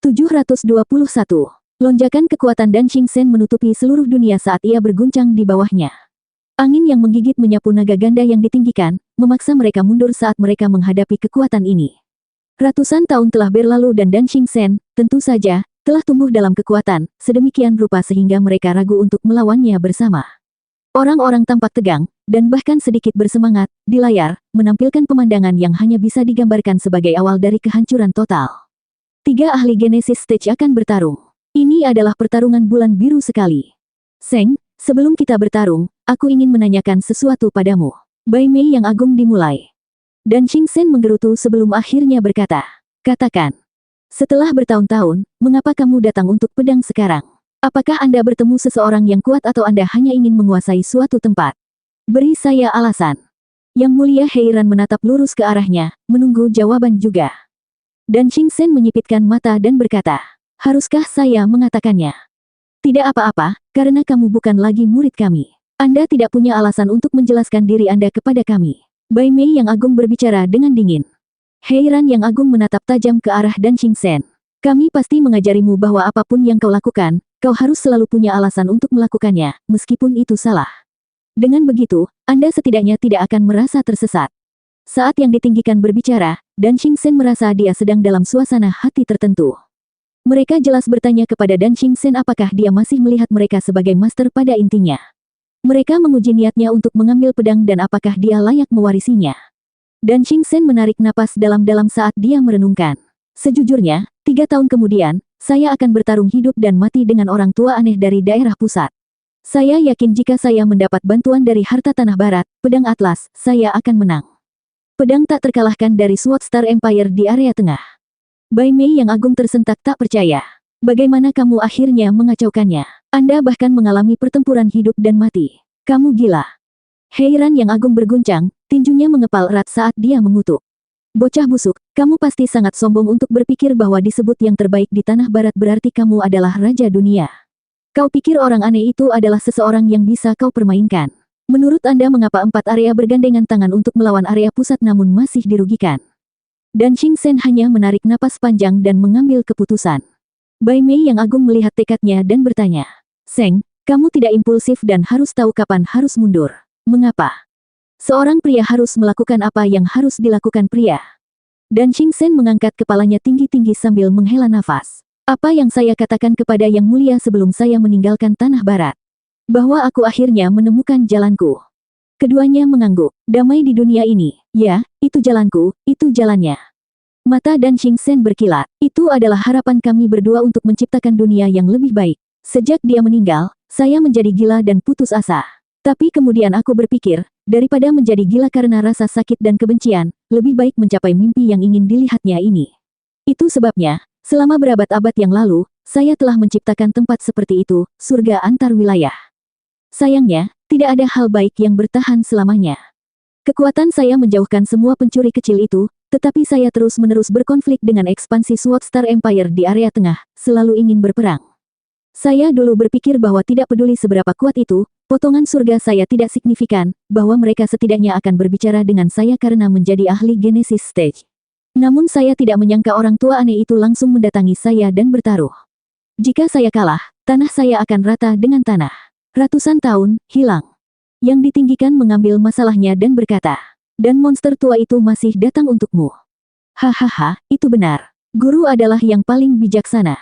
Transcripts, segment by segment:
721. Lonjakan kekuatan Dancing Sen menutupi seluruh dunia saat ia berguncang di bawahnya. Angin yang menggigit menyapu naga ganda yang ditinggikan, memaksa mereka mundur saat mereka menghadapi kekuatan ini. Ratusan tahun telah berlalu dan Dancing Sen, tentu saja, telah tumbuh dalam kekuatan, sedemikian rupa sehingga mereka ragu untuk melawannya bersama. Orang-orang tampak tegang, dan bahkan sedikit bersemangat, di layar, menampilkan pemandangan yang hanya bisa digambarkan sebagai awal dari kehancuran total. 3 ahli Genesis Stage akan bertarung. Ini adalah pertarungan bulan biru sekali. Seng, sebelum kita bertarung, aku ingin menanyakan sesuatu padamu. Bai Mei yang agung dimulai. Dancing Sen menggerutu sebelum akhirnya berkata, katakan. Setelah bertahun-tahun, mengapa kamu datang untuk pedang sekarang? Apakah Anda bertemu seseorang yang kuat atau Anda hanya ingin menguasai suatu tempat? Beri saya alasan. Yang mulia Heiran menatap lurus ke arahnya, menunggu jawaban juga. Dancing Sen menyipitkan mata dan berkata, haruskah saya mengatakannya? Tidak apa-apa, karena kamu bukan lagi murid kami. Anda tidak punya alasan untuk menjelaskan diri Anda kepada kami. Bai Mei yang agung berbicara dengan dingin. Heiran yang agung menatap tajam ke arah Dancing Sen. Kami pasti mengajarimu bahwa apapun yang kau lakukan, kau harus selalu punya alasan untuk melakukannya, meskipun itu salah. Dengan begitu, Anda setidaknya tidak akan merasa tersesat. Saat yang ditinggikan berbicara, Dancing Sen merasa dia sedang dalam suasana hati tertentu. Mereka jelas bertanya kepada Dancing Sen apakah dia masih melihat mereka sebagai master pada intinya. Mereka menguji niatnya untuk mengambil pedang dan apakah dia layak mewarisinya. Dancing Sen menarik napas dalam-dalam saat dia merenungkan. Sejujurnya, 3 tahun kemudian, saya akan bertarung hidup dan mati dengan orang tua aneh dari daerah pusat. Saya yakin jika saya mendapat bantuan dari harta tanah barat, pedang atlas, saya akan menang. Pedang tak terkalahkan dari Sword Star Empire di area tengah. Bai Mei yang agung tersentak tak percaya. Bagaimana kamu akhirnya mengacaukannya? Anda bahkan mengalami pertempuran hidup dan mati. Kamu gila. Heiran yang agung berguncang, tinjunya mengepal erat saat dia mengutuk. Bocah busuk, kamu pasti sangat sombong untuk berpikir bahwa disebut yang terbaik di tanah barat berarti kamu adalah raja dunia. Kau pikir orang aneh itu adalah seseorang yang bisa kau permainkan. Menurut Anda mengapa 4 area bergandengan tangan untuk melawan area pusat namun masih dirugikan? Dancing Sen hanya menarik napas panjang dan mengambil keputusan. Bai Mei yang agung melihat tekadnya dan bertanya, Seng, kamu tidak impulsif dan harus tahu kapan harus mundur. Mengapa? Seorang pria harus melakukan apa yang harus dilakukan pria. Dancing Sen mengangkat kepalanya tinggi-tinggi sambil menghela nafas. Apa yang saya katakan kepada Yang Mulia sebelum saya meninggalkan tanah barat? Bahwa aku akhirnya menemukan jalanku. Keduanya mengangguk. Damai di dunia ini. Ya, itu jalanku, itu jalannya. Mata Dancing Sen berkilat. Itu adalah harapan kami berdua untuk menciptakan dunia yang lebih baik. Sejak dia meninggal, saya menjadi gila dan putus asa. Tapi kemudian aku berpikir, daripada menjadi gila karena rasa sakit dan kebencian, lebih baik mencapai mimpi yang ingin dilihatnya ini. Itu sebabnya, selama berabad-abad yang lalu, saya telah menciptakan tempat seperti itu, surga antar wilayah. Sayangnya, tidak ada hal baik yang bertahan selamanya. Kekuatan saya menjauhkan semua pencuri kecil itu, tetapi saya terus-menerus berkonflik dengan ekspansi Sword Star Empire di area tengah, selalu ingin berperang. Saya dulu berpikir bahwa tidak peduli seberapa kuat itu, potongan surga saya tidak signifikan, bahwa mereka setidaknya akan berbicara dengan saya karena menjadi ahli Genesis Stage. Namun saya tidak menyangka orang tua aneh itu langsung mendatangi saya dan bertaruh. Jika saya kalah, tanah saya akan rata dengan tanah. Ratusan tahun, hilang. Yang ditinggikan mengambil masalahnya dan berkata, dan monster tua itu masih datang untukmu. Hahaha, itu benar. Guru adalah yang paling bijaksana.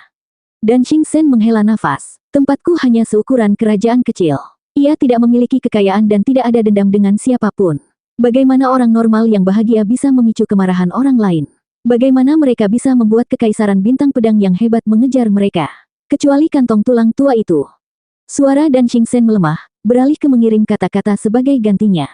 Dancing Sen menghela nafas. Tempatku hanya seukuran kerajaan kecil. Ia tidak memiliki kekayaan dan tidak ada dendam dengan siapapun. Bagaimana orang normal yang bahagia bisa memicu kemarahan orang lain? Bagaimana mereka bisa membuat kekaisaran bintang pedang yang hebat mengejar mereka? Kecuali kantong tulang tua itu. Suara Dancing Sen melemah, beralih ke mengirim kata-kata sebagai gantinya.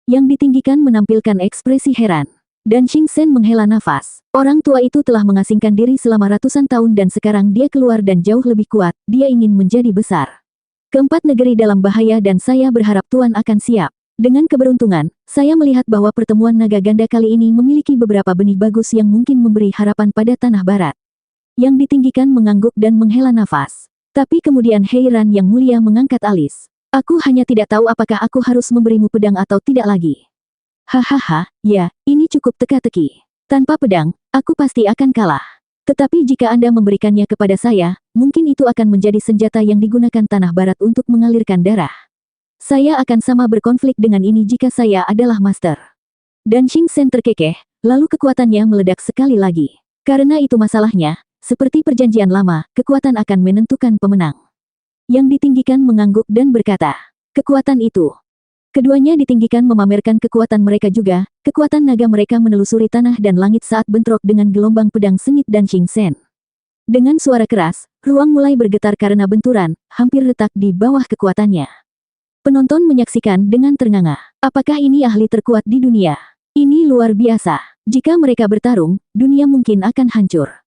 Yang ditinggikan menampilkan ekspresi heran. Dancing Sen menghela nafas. Orang tua itu telah mengasingkan diri selama ratusan tahun dan sekarang dia keluar dan jauh lebih kuat, dia ingin menjadi besar. Keempat negeri dalam bahaya dan saya berharap Tuan akan siap. Dengan keberuntungan, saya melihat bahwa pertemuan naga ganda kali ini memiliki beberapa benih bagus yang mungkin memberi harapan pada tanah barat. Yang ditinggikan mengangguk dan menghela nafas. Tapi kemudian Heiran yang mulia mengangkat alis. Aku hanya tidak tahu apakah aku harus memberimu pedang atau tidak lagi. Hahaha, ya, ini cukup teka-teki. Tanpa pedang, aku pasti akan kalah. Tetapi jika Anda memberikannya kepada saya, mungkin itu akan menjadi senjata yang digunakan Tanah Barat untuk mengalirkan darah. Saya akan sama berkonflik dengan ini jika saya adalah master. Dan Xing Sen terkekeh, lalu kekuatannya meledak sekali lagi. Karena itu masalahnya, seperti perjanjian lama, kekuatan akan menentukan pemenang. Yang ditinggikan mengangguk dan berkata, kekuatan itu. Keduanya ditinggikan memamerkan kekuatan mereka juga, kekuatan naga mereka menelusuri tanah dan langit saat bentrok dengan gelombang pedang sengit dan Xing Sen. Dengan suara keras, ruang mulai bergetar karena benturan, hampir retak di bawah kekuatannya. Penonton menyaksikan dengan ternganga. Apakah ini ahli terkuat di dunia? Ini luar biasa. Jika mereka bertarung, dunia mungkin akan hancur.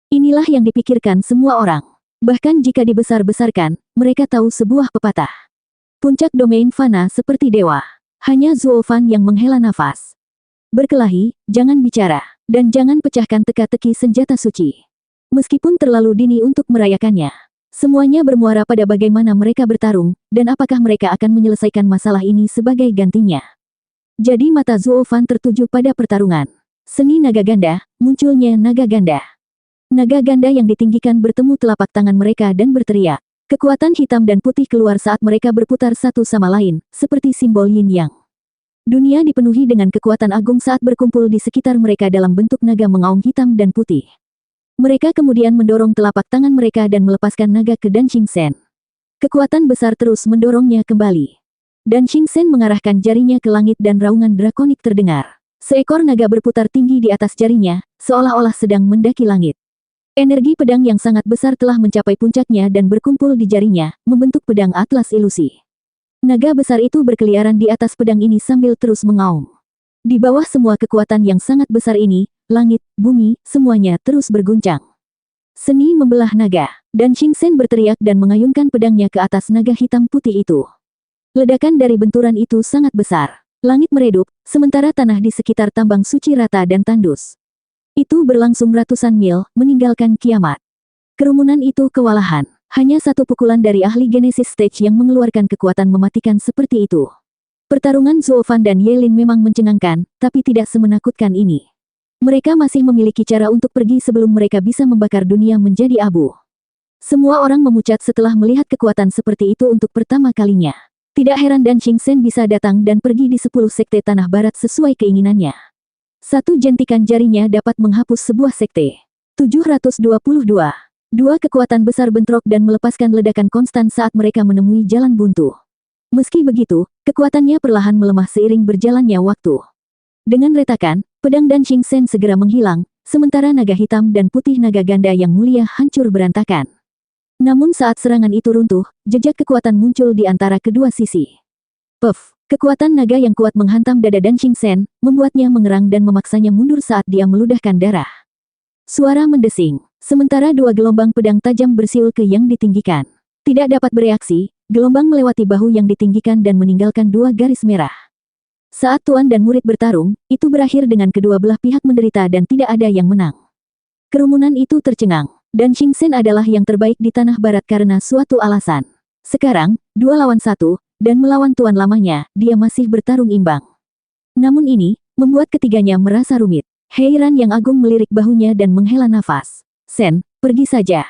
Inilah yang dipikirkan semua orang. Bahkan jika dibesar-besarkan, mereka tahu sebuah pepatah. Puncak domain fana seperti dewa. Hanya Zuo Fan yang menghela nafas. Berkelahi, jangan bicara, dan jangan pecahkan teka-teki senjata suci. Meskipun terlalu dini untuk merayakannya. Semuanya bermuara pada bagaimana mereka bertarung, dan apakah mereka akan menyelesaikan masalah ini sebagai gantinya. Jadi mata Zuo Fan tertuju pada pertarungan. Seni naga ganda, munculnya naga ganda. Naga ganda yang ditinggikan bertemu telapak tangan mereka dan berteriak. Kekuatan hitam dan putih keluar saat mereka berputar satu sama lain, seperti simbol yin yang. Dunia dipenuhi dengan kekuatan agung saat berkumpul di sekitar mereka dalam bentuk naga mengaum hitam dan putih. Mereka kemudian mendorong telapak tangan mereka dan melepaskan naga ke Dan Xing Sen. Kekuatan besar terus mendorongnya kembali. Dan Xing Sen mengarahkan jarinya ke langit dan raungan drakonik terdengar. Seekor naga berputar tinggi di atas jarinya, seolah-olah sedang mendaki langit. Energi pedang yang sangat besar telah mencapai puncaknya dan berkumpul di jarinya, membentuk pedang atlas ilusi. Naga besar itu berkeliaran di atas pedang ini sambil terus mengaum. Di bawah semua kekuatan yang sangat besar ini, langit, bumi, semuanya terus berguncang. Seni membelah naga, dan Xing Sen berteriak dan mengayunkan pedangnya ke atas naga hitam putih itu. Ledakan dari benturan itu sangat besar. Langit meredup, sementara tanah di sekitar tambang suci rata dan tandus. Itu berlangsung ratusan mil, meninggalkan kiamat. Kerumunan itu kewalahan. Hanya satu pukulan dari ahli Genesis Stage yang mengeluarkan kekuatan mematikan seperti itu. Pertarungan Zuo Fan dan Ye Lin memang mencengangkan, tapi tidak semenakutkan ini. Mereka masih memiliki cara untuk pergi sebelum mereka bisa membakar dunia menjadi abu. Semua orang memucat setelah melihat kekuatan seperti itu untuk pertama kalinya. Tidak heran Dan Xing Sen bisa datang dan pergi di 10 sekte Tanah Barat sesuai keinginannya. Satu jentikan jarinya dapat menghapus sebuah sekte. 722. Dua kekuatan besar bentrok dan melepaskan ledakan konstan saat mereka menemui jalan buntu. Meski begitu, kekuatannya perlahan melemah seiring berjalannya waktu. Dengan retakan, pedang Dan Xing Sen segera menghilang, sementara naga hitam dan putih naga ganda yang mulia hancur berantakan. Namun saat serangan itu runtuh, jejak kekuatan muncul di antara kedua sisi. Puff! Kekuatan naga yang kuat menghantam dada Dan Xing Sen, membuatnya mengerang dan memaksanya mundur saat dia meludahkan darah. Suara mendesing, sementara dua gelombang pedang tajam bersiul ke yang ditinggikan. Tidak dapat bereaksi, gelombang melewati bahu yang ditinggikan dan meninggalkan dua garis merah. Saat tuan dan murid bertarung, itu berakhir dengan kedua belah pihak menderita dan tidak ada yang menang. Kerumunan itu tercengang, dan Xing Sen adalah yang terbaik di Tanah Barat karena suatu alasan. Sekarang, 2 lawan 1, dan melawan tuan lamanya, dia masih bertarung imbang. Namun ini, membuat ketiganya merasa rumit. Heiran yang agung melirik bahunya dan menghela nafas. Sen, pergi saja.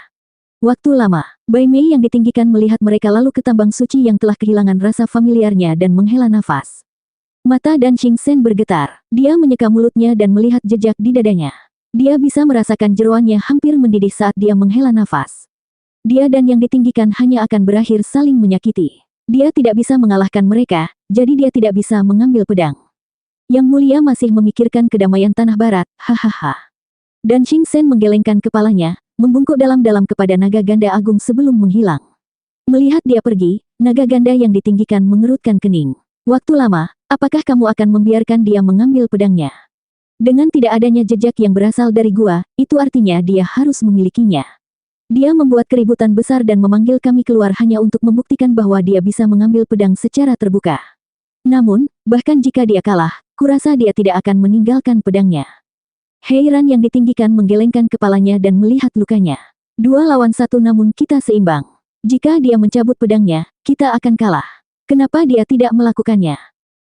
Waktu lama, Bai Mei yang ditinggikan melihat mereka lalu ke tambang suci yang telah kehilangan rasa familiarnya dan menghela nafas. Mata Dan Xing Sen bergetar. Dia menyeka mulutnya dan melihat jejak di dadanya. Dia bisa merasakan jeroannya hampir mendidih saat dia menghela nafas. Dia dan yang ditinggikan hanya akan berakhir saling menyakiti. Dia tidak bisa mengalahkan mereka, jadi dia tidak bisa mengambil pedang. Yang mulia masih memikirkan kedamaian Tanah Barat, hahaha. Dan Xing Sen menggelengkan kepalanya, membungkuk dalam-dalam kepada naga ganda agung sebelum menghilang. Melihat dia pergi, naga ganda yang ditinggikan mengerutkan kening. Waktu lama, apakah kamu akan membiarkan dia mengambil pedangnya? Dengan tidak adanya jejak yang berasal dari gua, itu artinya dia harus memilikinya. Dia membuat keributan besar dan memanggil kami keluar hanya untuk membuktikan bahwa dia bisa mengambil pedang secara terbuka. Namun, bahkan jika dia kalah, kurasa dia tidak akan meninggalkan pedangnya. Heiran yang ditinggikan menggelengkan kepalanya dan melihat lukanya. 2 lawan 1 namun kita seimbang. Jika dia mencabut pedangnya, kita akan kalah. Kenapa dia tidak melakukannya?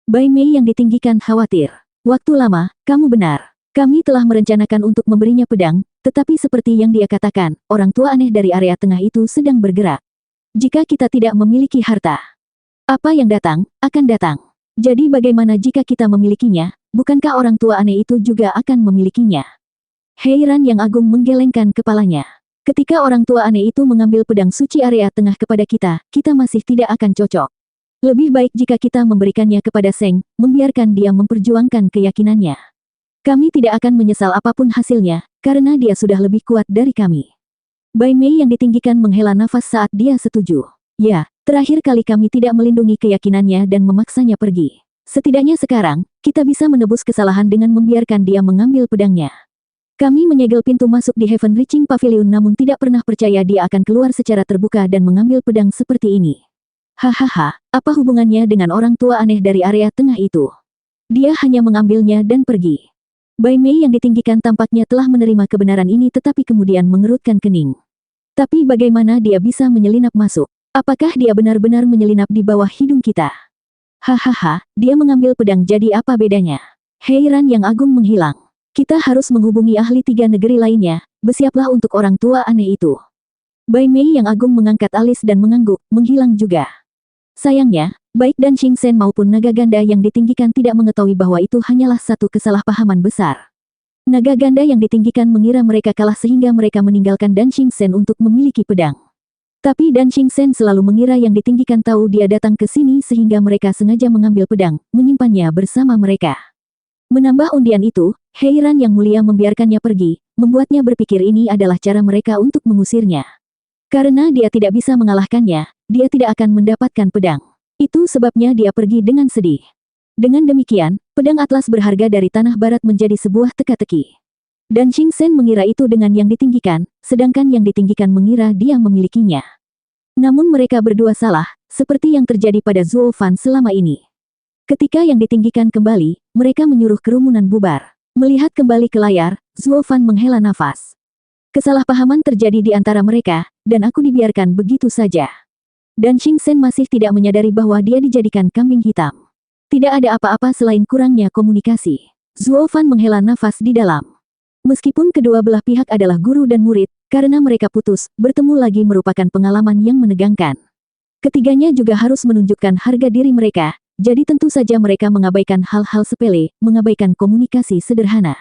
Bai Mei yang ditinggikan khawatir. Waktu lama, kamu benar. Kami telah merencanakan untuk memberinya pedang, Tetapi seperti yang dia katakan, orang tua aneh dari area tengah itu sedang bergerak. Jika kita tidak memiliki harta, apa yang datang, akan datang. Jadi bagaimana jika kita memilikinya, bukankah orang tua aneh itu juga akan memilikinya? Heiran yang agung menggelengkan kepalanya. Ketika orang tua aneh itu mengambil pedang suci area tengah kepada kita, kita masih tidak akan cocok. Lebih baik jika kita memberikannya kepada Seng, membiarkan dia memperjuangkan keyakinannya. Kami tidak akan menyesal apapun hasilnya, karena dia sudah lebih kuat dari kami. Bai Mei yang ditinggikan menghela nafas saat dia setuju. Ya, terakhir kali kami tidak melindungi keyakinannya dan memaksanya pergi. Setidaknya sekarang, kita bisa menebus kesalahan dengan membiarkan dia mengambil pedangnya. Kami menyegel pintu masuk di Heaven Reaching Pavilion namun tidak pernah percaya dia akan keluar secara terbuka dan mengambil pedang seperti ini. Hahaha, apa hubungannya dengan orang tua aneh dari area tengah itu? Dia hanya mengambilnya dan pergi. Bai Mei yang ditinggikan tampaknya telah menerima kebenaran ini tetapi kemudian mengerutkan kening. Tapi bagaimana dia bisa menyelinap masuk? Apakah dia benar-benar menyelinap di bawah hidung kita? Hahaha, dia mengambil pedang jadi apa bedanya? Heiran yang agung menghilang. Kita harus menghubungi ahli 3 negeri lainnya, bersiaplah untuk orang tua aneh itu. Bai Mei yang agung mengangkat alis dan mengangguk, menghilang juga. Sayangnya, baik Dancing Sen maupun naga ganda yang ditinggikan tidak mengetahui bahwa itu hanyalah satu kesalahpahaman besar. Naga ganda yang ditinggikan mengira mereka kalah sehingga mereka meninggalkan Dancing Sen untuk memiliki pedang. Tapi Dancing Sen selalu mengira yang ditinggikan tahu dia datang ke sini sehingga mereka sengaja mengambil pedang, menyimpannya bersama mereka. Menambah undian itu, Heiran yang mulia membiarkannya pergi, membuatnya berpikir ini adalah cara mereka untuk mengusirnya. Karena dia tidak bisa mengalahkannya, dia tidak akan mendapatkan pedang. Itu sebabnya dia pergi dengan sedih. Dengan demikian, pedang atlas berharga dari tanah barat menjadi sebuah teka-teki. Dancing Sen mengira itu dengan yang ditinggikan, sedangkan yang ditinggikan mengira dia memilikinya. Namun mereka berdua salah, seperti yang terjadi pada Zuo Fan selama ini. Ketika yang ditinggikan kembali, mereka menyuruh kerumunan bubar. Melihat kembali ke layar, Zuo Fan menghela nafas. Kesalahpahaman terjadi di antara mereka, dan aku dibiarkan begitu saja. Dancing Sen masih tidak menyadari bahwa dia dijadikan kambing hitam. Tidak ada apa-apa selain kurangnya komunikasi. Zuo Fan menghela nafas di dalam. Meskipun kedua belah pihak adalah guru dan murid, karena mereka putus, bertemu lagi merupakan pengalaman yang menegangkan. Ketiganya juga harus menunjukkan harga diri mereka. Jadi tentu saja mereka mengabaikan hal-hal sepele, mengabaikan komunikasi sederhana.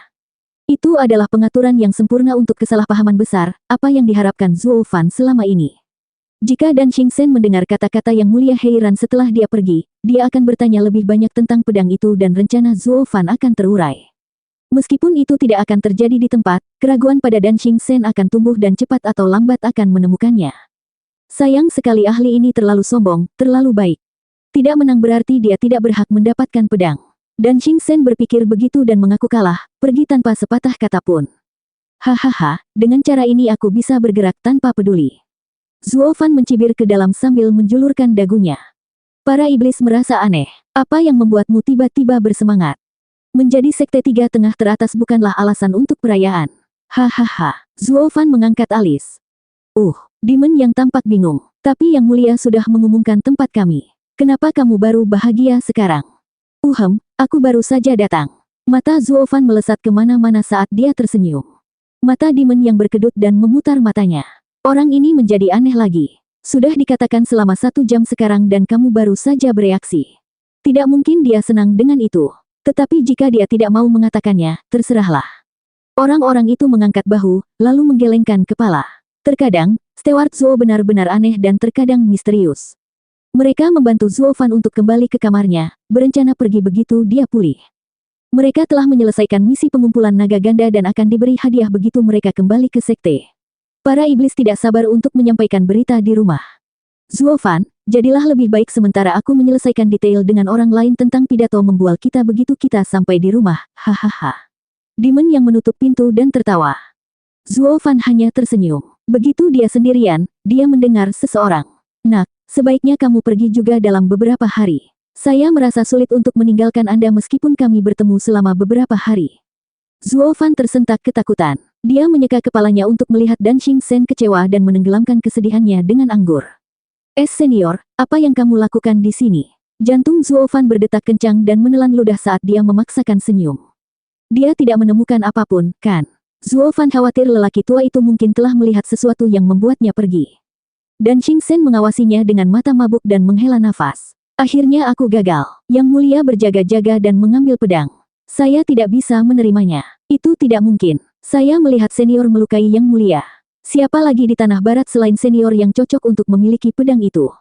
Itu adalah pengaturan yang sempurna untuk kesalahpahaman besar, apa yang diharapkan Zuo Fan selama ini. Jika Dancing Sen mendengar kata-kata yang mulia Heiran setelah dia pergi, dia akan bertanya lebih banyak tentang pedang itu dan rencana Zuo Fan akan terurai. Meskipun itu tidak akan terjadi di tempat, keraguan pada Dancing Sen akan tumbuh dan cepat atau lambat akan menemukannya. Sayang sekali ahli ini terlalu sombong, terlalu baik. Tidak menang berarti dia tidak berhak mendapatkan pedang. Dancing Sen berpikir begitu dan mengaku kalah, pergi tanpa sepatah kata pun. Hahaha, dengan cara ini aku bisa bergerak tanpa peduli. Zuo Fan mencibir ke dalam sambil menjulurkan dagunya. Para iblis merasa aneh. Apa yang membuatmu tiba-tiba bersemangat? Menjadi sekte 3 tengah teratas bukanlah alasan untuk perayaan. Hahaha, Zuo Fan mengangkat alis. Demon yang tampak bingung. Tapi yang mulia sudah mengumumkan tempat kami. Kenapa kamu baru bahagia sekarang? Aku baru saja datang. Mata Zuo Fan melesat kemana-mana saat dia tersenyum. Mata Demon yang berkedut dan memutar matanya. Orang ini menjadi aneh lagi. Sudah dikatakan selama 1 jam sekarang dan kamu baru saja bereaksi. Tidak mungkin dia senang dengan itu. Tetapi jika dia tidak mau mengatakannya, terserahlah. Orang-orang itu mengangkat bahu, lalu menggelengkan kepala. Terkadang, Steward Zuo benar-benar aneh dan terkadang misterius. Mereka membantu Zuo Fan untuk kembali ke kamarnya, berencana pergi begitu dia pulih. Mereka telah menyelesaikan misi pengumpulan naga ganda dan akan diberi hadiah begitu mereka kembali ke sekte. Para iblis tidak sabar untuk menyampaikan berita di rumah. Zuo Fan, jadilah lebih baik sementara aku menyelesaikan detail dengan orang lain tentang pidato membual kita begitu kita sampai di rumah, hahaha. Demon yang menutup pintu dan tertawa. Zuo Fan hanya tersenyum. Begitu dia sendirian, dia mendengar seseorang. Nak, sebaiknya kamu pergi juga dalam beberapa hari. Saya merasa sulit untuk meninggalkan Anda meskipun kami bertemu selama beberapa hari. Zuo Fan tersentak ketakutan. Dia menyeka kepalanya untuk melihat Dancing Sen kecewa dan menenggelamkan kesedihannya dengan anggur. Senior, apa yang kamu lakukan di sini? Jantung Zuo Fan berdetak kencang dan menelan ludah saat dia memaksakan senyum. Dia tidak menemukan apapun, kan? Zuo Fan khawatir lelaki tua itu mungkin telah melihat sesuatu yang membuatnya pergi. Dan Xing Sen mengawasinya dengan mata mabuk dan menghela nafas. Akhirnya aku gagal. Yang mulia berjaga-jaga dan mengambil pedang. Saya tidak bisa menerimanya. Itu tidak mungkin. Saya melihat senior melukai yang mulia. Siapa lagi di tanah barat selain senior yang cocok untuk memiliki pedang itu?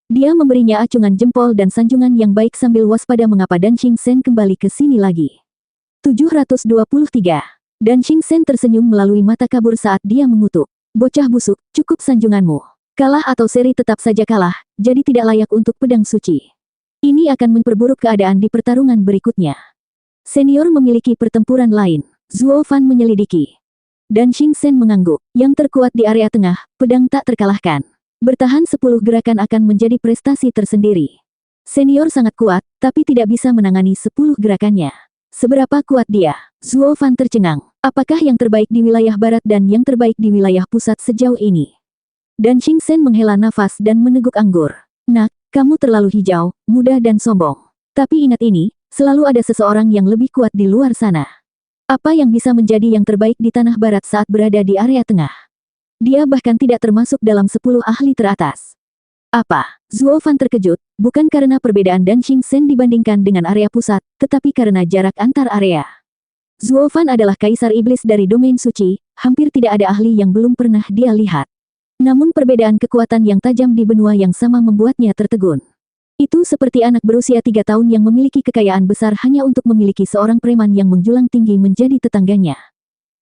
Dia memberinya acungan jempol dan sanjungan yang baik sambil waspada mengapa Dan Xing Sen kembali ke sini lagi. 723. Dan Xing Sen tersenyum melalui mata kabur saat dia mengutuk. Bocah busuk, cukup sanjunganmu. Kalah atau seri tetap saja kalah, jadi tidak layak untuk pedang suci. Ini akan memperburuk keadaan di pertarungan berikutnya. Senior memiliki pertempuran lain. Zuo Fan menyelidiki. Dan Xing Sen mengangguk. Yang terkuat di area tengah, pedang tak terkalahkan. Bertahan 10 gerakan akan menjadi prestasi tersendiri. Senior sangat kuat, tapi tidak bisa menangani 10 gerakannya. Seberapa kuat dia? Zuo Fan tercengang. Apakah yang terbaik di wilayah barat dan yang terbaik di wilayah pusat sejauh ini? Dan Xing Sen menghela nafas dan meneguk anggur. Nak, kamu terlalu hijau, muda dan sombong. Tapi ingat ini, selalu ada seseorang yang lebih kuat di luar sana. Apa yang bisa menjadi yang terbaik di tanah barat saat berada di area tengah? Dia bahkan tidak termasuk dalam 10 ahli teratas. Apa? Zuo Fan terkejut, bukan karena perbedaan Dan Xing Sen dibandingkan dengan area pusat, tetapi karena jarak antar area. Zuo Fan adalah kaisar iblis dari domain suci, hampir tidak ada ahli yang belum pernah dia lihat. Namun perbedaan kekuatan yang tajam di benua yang sama membuatnya tertegun. Itu seperti anak berusia 3 tahun yang memiliki kekayaan besar hanya untuk memiliki seorang preman yang menjulang tinggi menjadi tetangganya.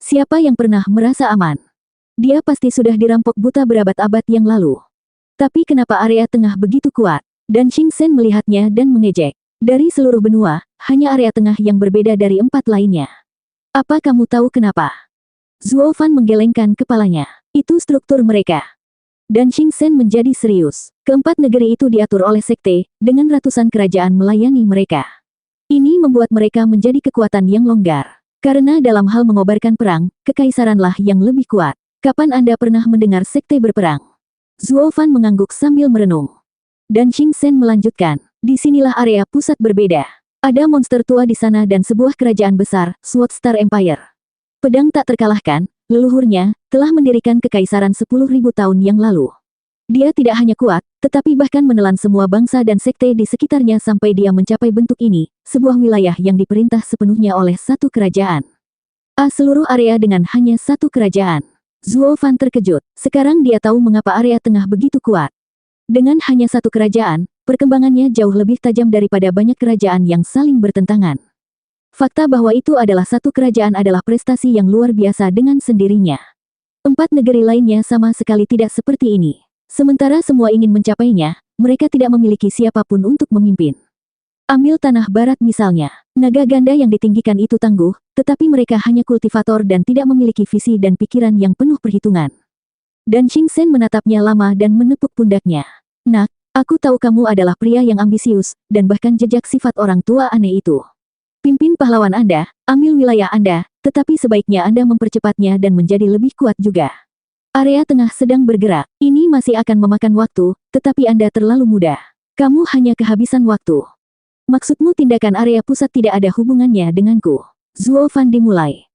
Siapa yang pernah merasa aman? Dia pasti sudah dirampok buta berabad-abad yang lalu. Tapi kenapa area tengah begitu kuat? Dan Xing Sen melihatnya dan mengejek. Dari seluruh benua, hanya area tengah yang berbeda dari 4 lainnya. Apa kamu tahu kenapa? Zuo Fan menggelengkan kepalanya. Itu struktur mereka. Dan Xing Sen menjadi serius. Keempat negeri itu diatur oleh sekte, dengan ratusan kerajaan melayani mereka. Ini membuat mereka menjadi kekuatan yang longgar. Karena dalam hal mengobarkan perang, kekaisaranlah yang lebih kuat. Kapan Anda pernah mendengar sekte berperang? Zuo Fan mengangguk sambil merenung. Dan Xing Sen melanjutkan, disinilah area pusat berbeda. Ada monster tua di sana dan sebuah kerajaan besar, Sword Star Empire. Pedang tak terkalahkan, leluhurnya, telah mendirikan kekaisaran 10.000 tahun yang lalu. Dia tidak hanya kuat, tetapi bahkan menelan semua bangsa dan sekte di sekitarnya sampai dia mencapai bentuk ini, sebuah wilayah yang diperintah sepenuhnya oleh satu kerajaan. Seluruh area dengan hanya satu kerajaan. Zuo Fan terkejut, sekarang dia tahu mengapa area tengah begitu kuat. Dengan hanya satu kerajaan, perkembangannya jauh lebih tajam daripada banyak kerajaan yang saling bertentangan. Fakta bahwa itu adalah satu kerajaan adalah prestasi yang luar biasa dengan sendirinya. 4 negeri lainnya sama sekali tidak seperti ini. Sementara semua ingin mencapainya, mereka tidak memiliki siapapun untuk memimpin. Ambil tanah barat misalnya. Naga ganda yang ditinggikan itu tangguh, tetapi mereka hanya kultivator dan tidak memiliki visi dan pikiran yang penuh perhitungan. Dan Xing Sen menatapnya lama dan menepuk pundaknya. Nak, aku tahu kamu adalah pria yang ambisius, dan bahkan jejak sifat orang tua aneh itu. Pimpin pahlawan Anda, ambil wilayah Anda, tetapi sebaiknya Anda mempercepatnya dan menjadi lebih kuat juga. Area tengah sedang bergerak, ini masih akan memakan waktu, tetapi Anda terlalu muda. Kamu hanya kehabisan waktu. Maksudmu tindakan area pusat tidak ada hubungannya denganku. Zuo Fan dimulai.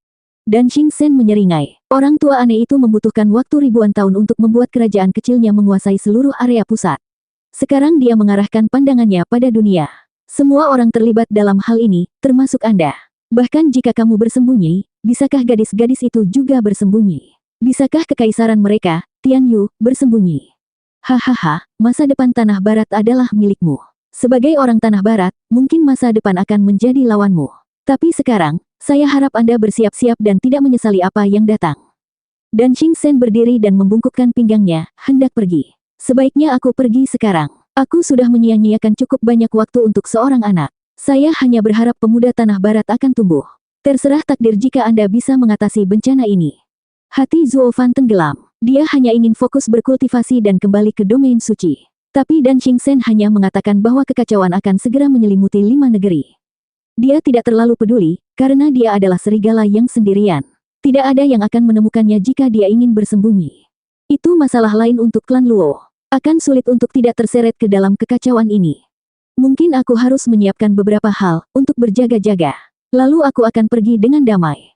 Dan Xing Sen menyeringai. Orang tua aneh itu membutuhkan waktu ribuan tahun untuk membuat kerajaan kecilnya menguasai seluruh area pusat. Sekarang dia mengarahkan pandangannya pada dunia. Semua orang terlibat dalam hal ini, termasuk Anda. Bahkan jika kamu bersembunyi, bisakah gadis-gadis itu juga bersembunyi? Bisakah kekaisaran mereka, Tian Yu, bersembunyi? Hahaha, masa depan tanah barat adalah milikmu. Sebagai orang tanah barat, mungkin masa depan akan menjadi lawanmu. Tapi sekarang, saya harap Anda bersiap-siap dan tidak menyesali apa yang datang. Dan Xing Sen berdiri dan membungkukkan pinggangnya, hendak pergi. Sebaiknya aku pergi sekarang. Aku sudah menyia-nyiakan cukup banyak waktu untuk seorang anak. Saya hanya berharap pemuda tanah barat akan tumbuh. Terserah takdir jika Anda bisa mengatasi bencana ini. Hati Zuo Fan tenggelam. Dia hanya ingin fokus berkultivasi dan kembali ke domain suci. Tapi Dan Xing Sen hanya mengatakan bahwa kekacauan akan segera menyelimuti 5 negeri. Dia tidak terlalu peduli, karena dia adalah serigala yang sendirian. Tidak ada yang akan menemukannya jika dia ingin bersembunyi. Itu masalah lain untuk klan Luo. Akan sulit untuk tidak terseret ke dalam kekacauan ini. Mungkin aku harus menyiapkan beberapa hal untuk berjaga-jaga. Lalu aku akan pergi dengan damai.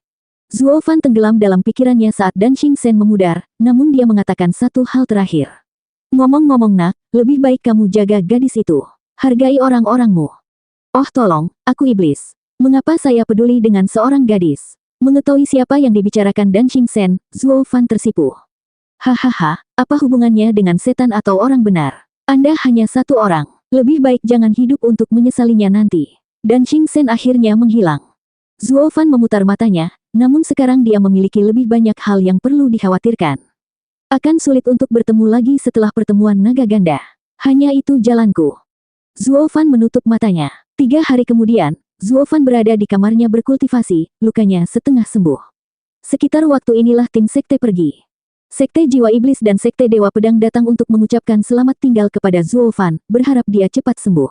Zuo Fan tenggelam dalam pikirannya saat Dan Xingchen memudar, namun dia mengatakan satu hal terakhir. Ngomong-ngomong nak, lebih baik kamu jaga gadis itu. Hargai orang-orangmu. Oh tolong, aku iblis. Mengapa saya peduli dengan seorang gadis? Mengetahui siapa yang dibicarakan Dan Xingchen, Zuo Fan tersipu. Hahaha, apa hubungannya dengan setan atau orang benar? Anda hanya satu orang. Lebih baik jangan hidup untuk menyesalinya nanti. Dan Xingchen akhirnya menghilang. Zuo Fan memutar matanya, namun sekarang dia memiliki lebih banyak hal yang perlu dikhawatirkan. Akan sulit untuk bertemu lagi setelah pertemuan naga ganda. Hanya itu jalanku. Zuo Fan menutup matanya. 3 hari kemudian, Zuo Fan berada di kamarnya berkultivasi, lukanya setengah sembuh. Sekitar waktu inilah tim sekte pergi. Sekte Jiwa Iblis dan Sekte Dewa Pedang datang untuk mengucapkan selamat tinggal kepada Zuo Fan, berharap dia cepat sembuh.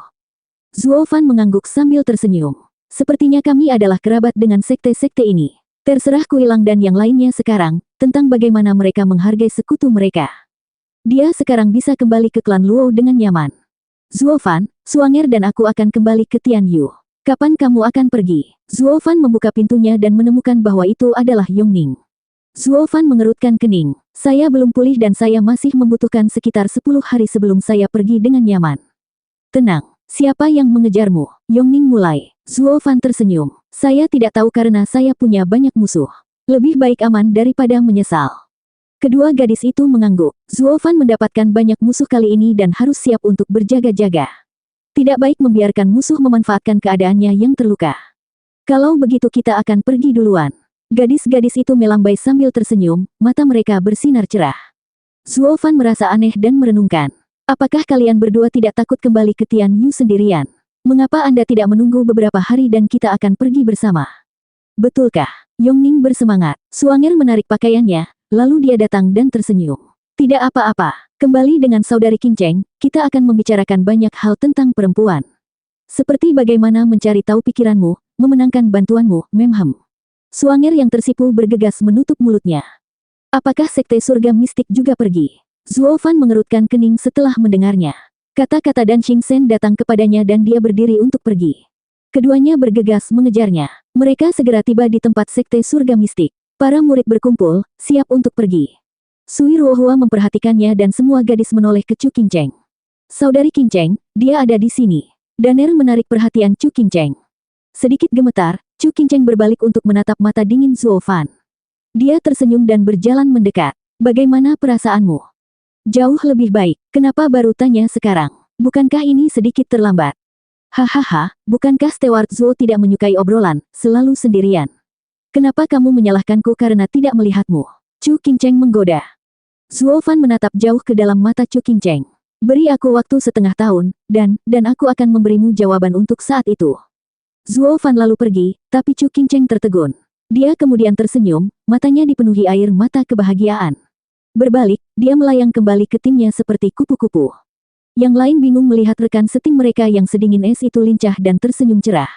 Zuo Fan mengangguk sambil tersenyum. Sepertinya kami adalah kerabat dengan sekte-sekte ini. Terserah Kuilang dan yang lainnya sekarang, tentang bagaimana mereka menghargai sekutu mereka. Dia sekarang bisa kembali ke klan Luo dengan nyaman. Zuo Fan, Suanger dan aku akan kembali ke Tianyu. Kapan kamu akan pergi? Zuo Fan membuka pintunya dan menemukan bahwa itu adalah Yongning. Zuo Fan mengerutkan kening. Saya belum pulih dan saya masih membutuhkan sekitar 10 hari sebelum saya pergi dengan nyaman. Tenang, siapa yang mengejarmu? Yongning mulai. Zuo Fan tersenyum. Saya tidak tahu karena saya punya banyak musuh. Lebih baik aman daripada menyesal. Kedua gadis itu mengangguk. Zuo Fan mendapatkan banyak musuh kali ini dan harus siap untuk berjaga-jaga. Tidak baik membiarkan musuh memanfaatkan keadaannya yang terluka. Kalau begitu kita akan pergi duluan. Gadis-gadis itu melambai sambil tersenyum, mata mereka bersinar cerah. Zuo Fan merasa aneh dan merenungkan. Apakah kalian berdua tidak takut kembali ke Tianyu sendirian? Mengapa Anda tidak menunggu beberapa hari dan kita akan pergi bersama? Betulkah? Yongning bersemangat. Suanger menarik pakaiannya, lalu dia datang dan tersenyum. Tidak apa-apa, kembali dengan saudari Qingcheng, kita akan membicarakan banyak hal tentang perempuan. Seperti bagaimana mencari tahu pikiranmu, memenangkan bantuanmu, memhem. Suanger yang tersipu bergegas menutup mulutnya. Apakah sekte surga mistik juga pergi? Zuo Fan mengerutkan kening setelah mendengarnya. Kata-kata Dan Xingchen datang kepadanya dan dia berdiri untuk pergi. Keduanya bergegas mengejarnya. Mereka segera tiba di tempat sekte surga mistik. Para murid berkumpul, siap untuk pergi. Sui Ruohua memperhatikannya dan semua gadis menoleh ke Chu Qingcheng. Saudari Qingcheng, dia ada di sini. Daner menarik perhatian Chu Qingcheng. Sedikit gemetar, Chu Qingcheng berbalik untuk menatap mata dingin Zuo Fan. Dia tersenyum dan berjalan mendekat. Bagaimana perasaanmu? Jauh lebih baik. Kenapa baru tanya sekarang? Bukankah ini sedikit terlambat? Hahaha, bukankah Steward Zuo tidak menyukai obrolan, selalu sendirian? Kenapa kamu menyalahkanku karena tidak melihatmu? Chu Qingcheng menggoda. Zuo Fan menatap jauh ke dalam mata Chu Qingcheng. Beri aku waktu setengah tahun, dan aku akan memberimu jawaban untuk saat itu. Zuo Fan lalu pergi, tapi Chu Qingcheng tertegun. Dia kemudian tersenyum, matanya dipenuhi air mata kebahagiaan. Berbalik, dia melayang kembali ke timnya seperti kupu-kupu. Yang lain bingung melihat rekan setim mereka yang sedingin es itu lincah dan tersenyum cerah.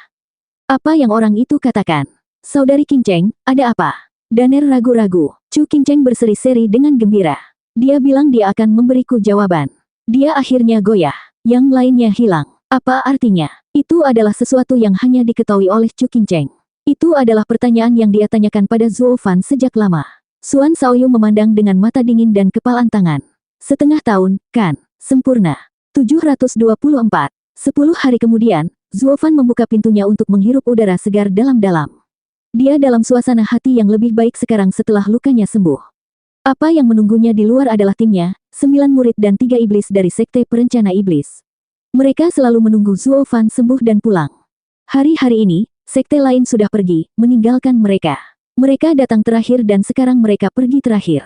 Apa yang orang itu katakan? Saudari Qingcheng, ada apa? Daner ragu-ragu. Chu Qingcheng berseri-seri dengan gembira. Dia bilang dia akan memberiku jawaban. Dia akhirnya goyah. Yang lainnya hilang. Apa artinya? Itu adalah sesuatu yang hanya diketahui oleh Chu Qingcheng. Itu adalah pertanyaan yang dia tanyakan pada Zuo Fan sejak lama. Suan Shaoyu memandang dengan mata dingin dan kepalan tangan. Setengah tahun, kan? Sempurna. 724. 10 hari kemudian, Zuo Fan membuka pintunya untuk menghirup udara segar dalam-dalam. Dia dalam suasana hati yang lebih baik sekarang setelah lukanya sembuh. Apa yang menunggunya di luar adalah timnya, 9 murid dan 3 iblis dari Sekte Perencana Iblis. Mereka selalu menunggu Zuo Fan sembuh dan pulang. Hari-hari ini, sekte lain sudah pergi, meninggalkan mereka. Mereka datang terakhir dan sekarang mereka pergi terakhir.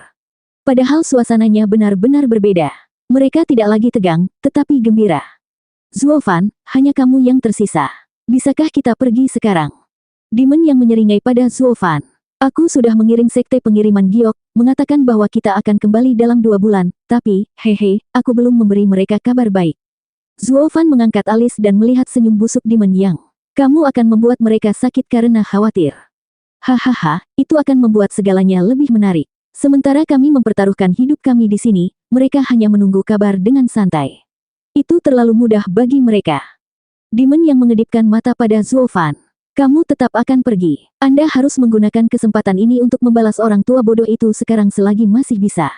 Padahal suasananya benar-benar berbeda. Mereka tidak lagi tegang, tetapi gembira. Zuo Fan, hanya kamu yang tersisa. Bisakah kita pergi sekarang? Demon yang menyeringai pada Zuo Fan. Aku sudah mengirim sekte pengiriman giok, mengatakan bahwa kita akan kembali dalam 2 bulan, tapi, hehe, aku belum memberi mereka kabar baik. Zuo Fan mengangkat alis dan melihat senyum busuk Demon Yang. Kamu akan membuat mereka sakit karena khawatir. Hahaha, itu akan membuat segalanya lebih menarik. Sementara kami mempertaruhkan hidup kami di sini, mereka hanya menunggu kabar dengan santai. Itu terlalu mudah bagi mereka. Demon yang mengedipkan mata pada Zuo Fan. Kamu tetap akan pergi. Anda harus menggunakan kesempatan ini untuk membalas orang tua bodoh itu sekarang selagi masih bisa.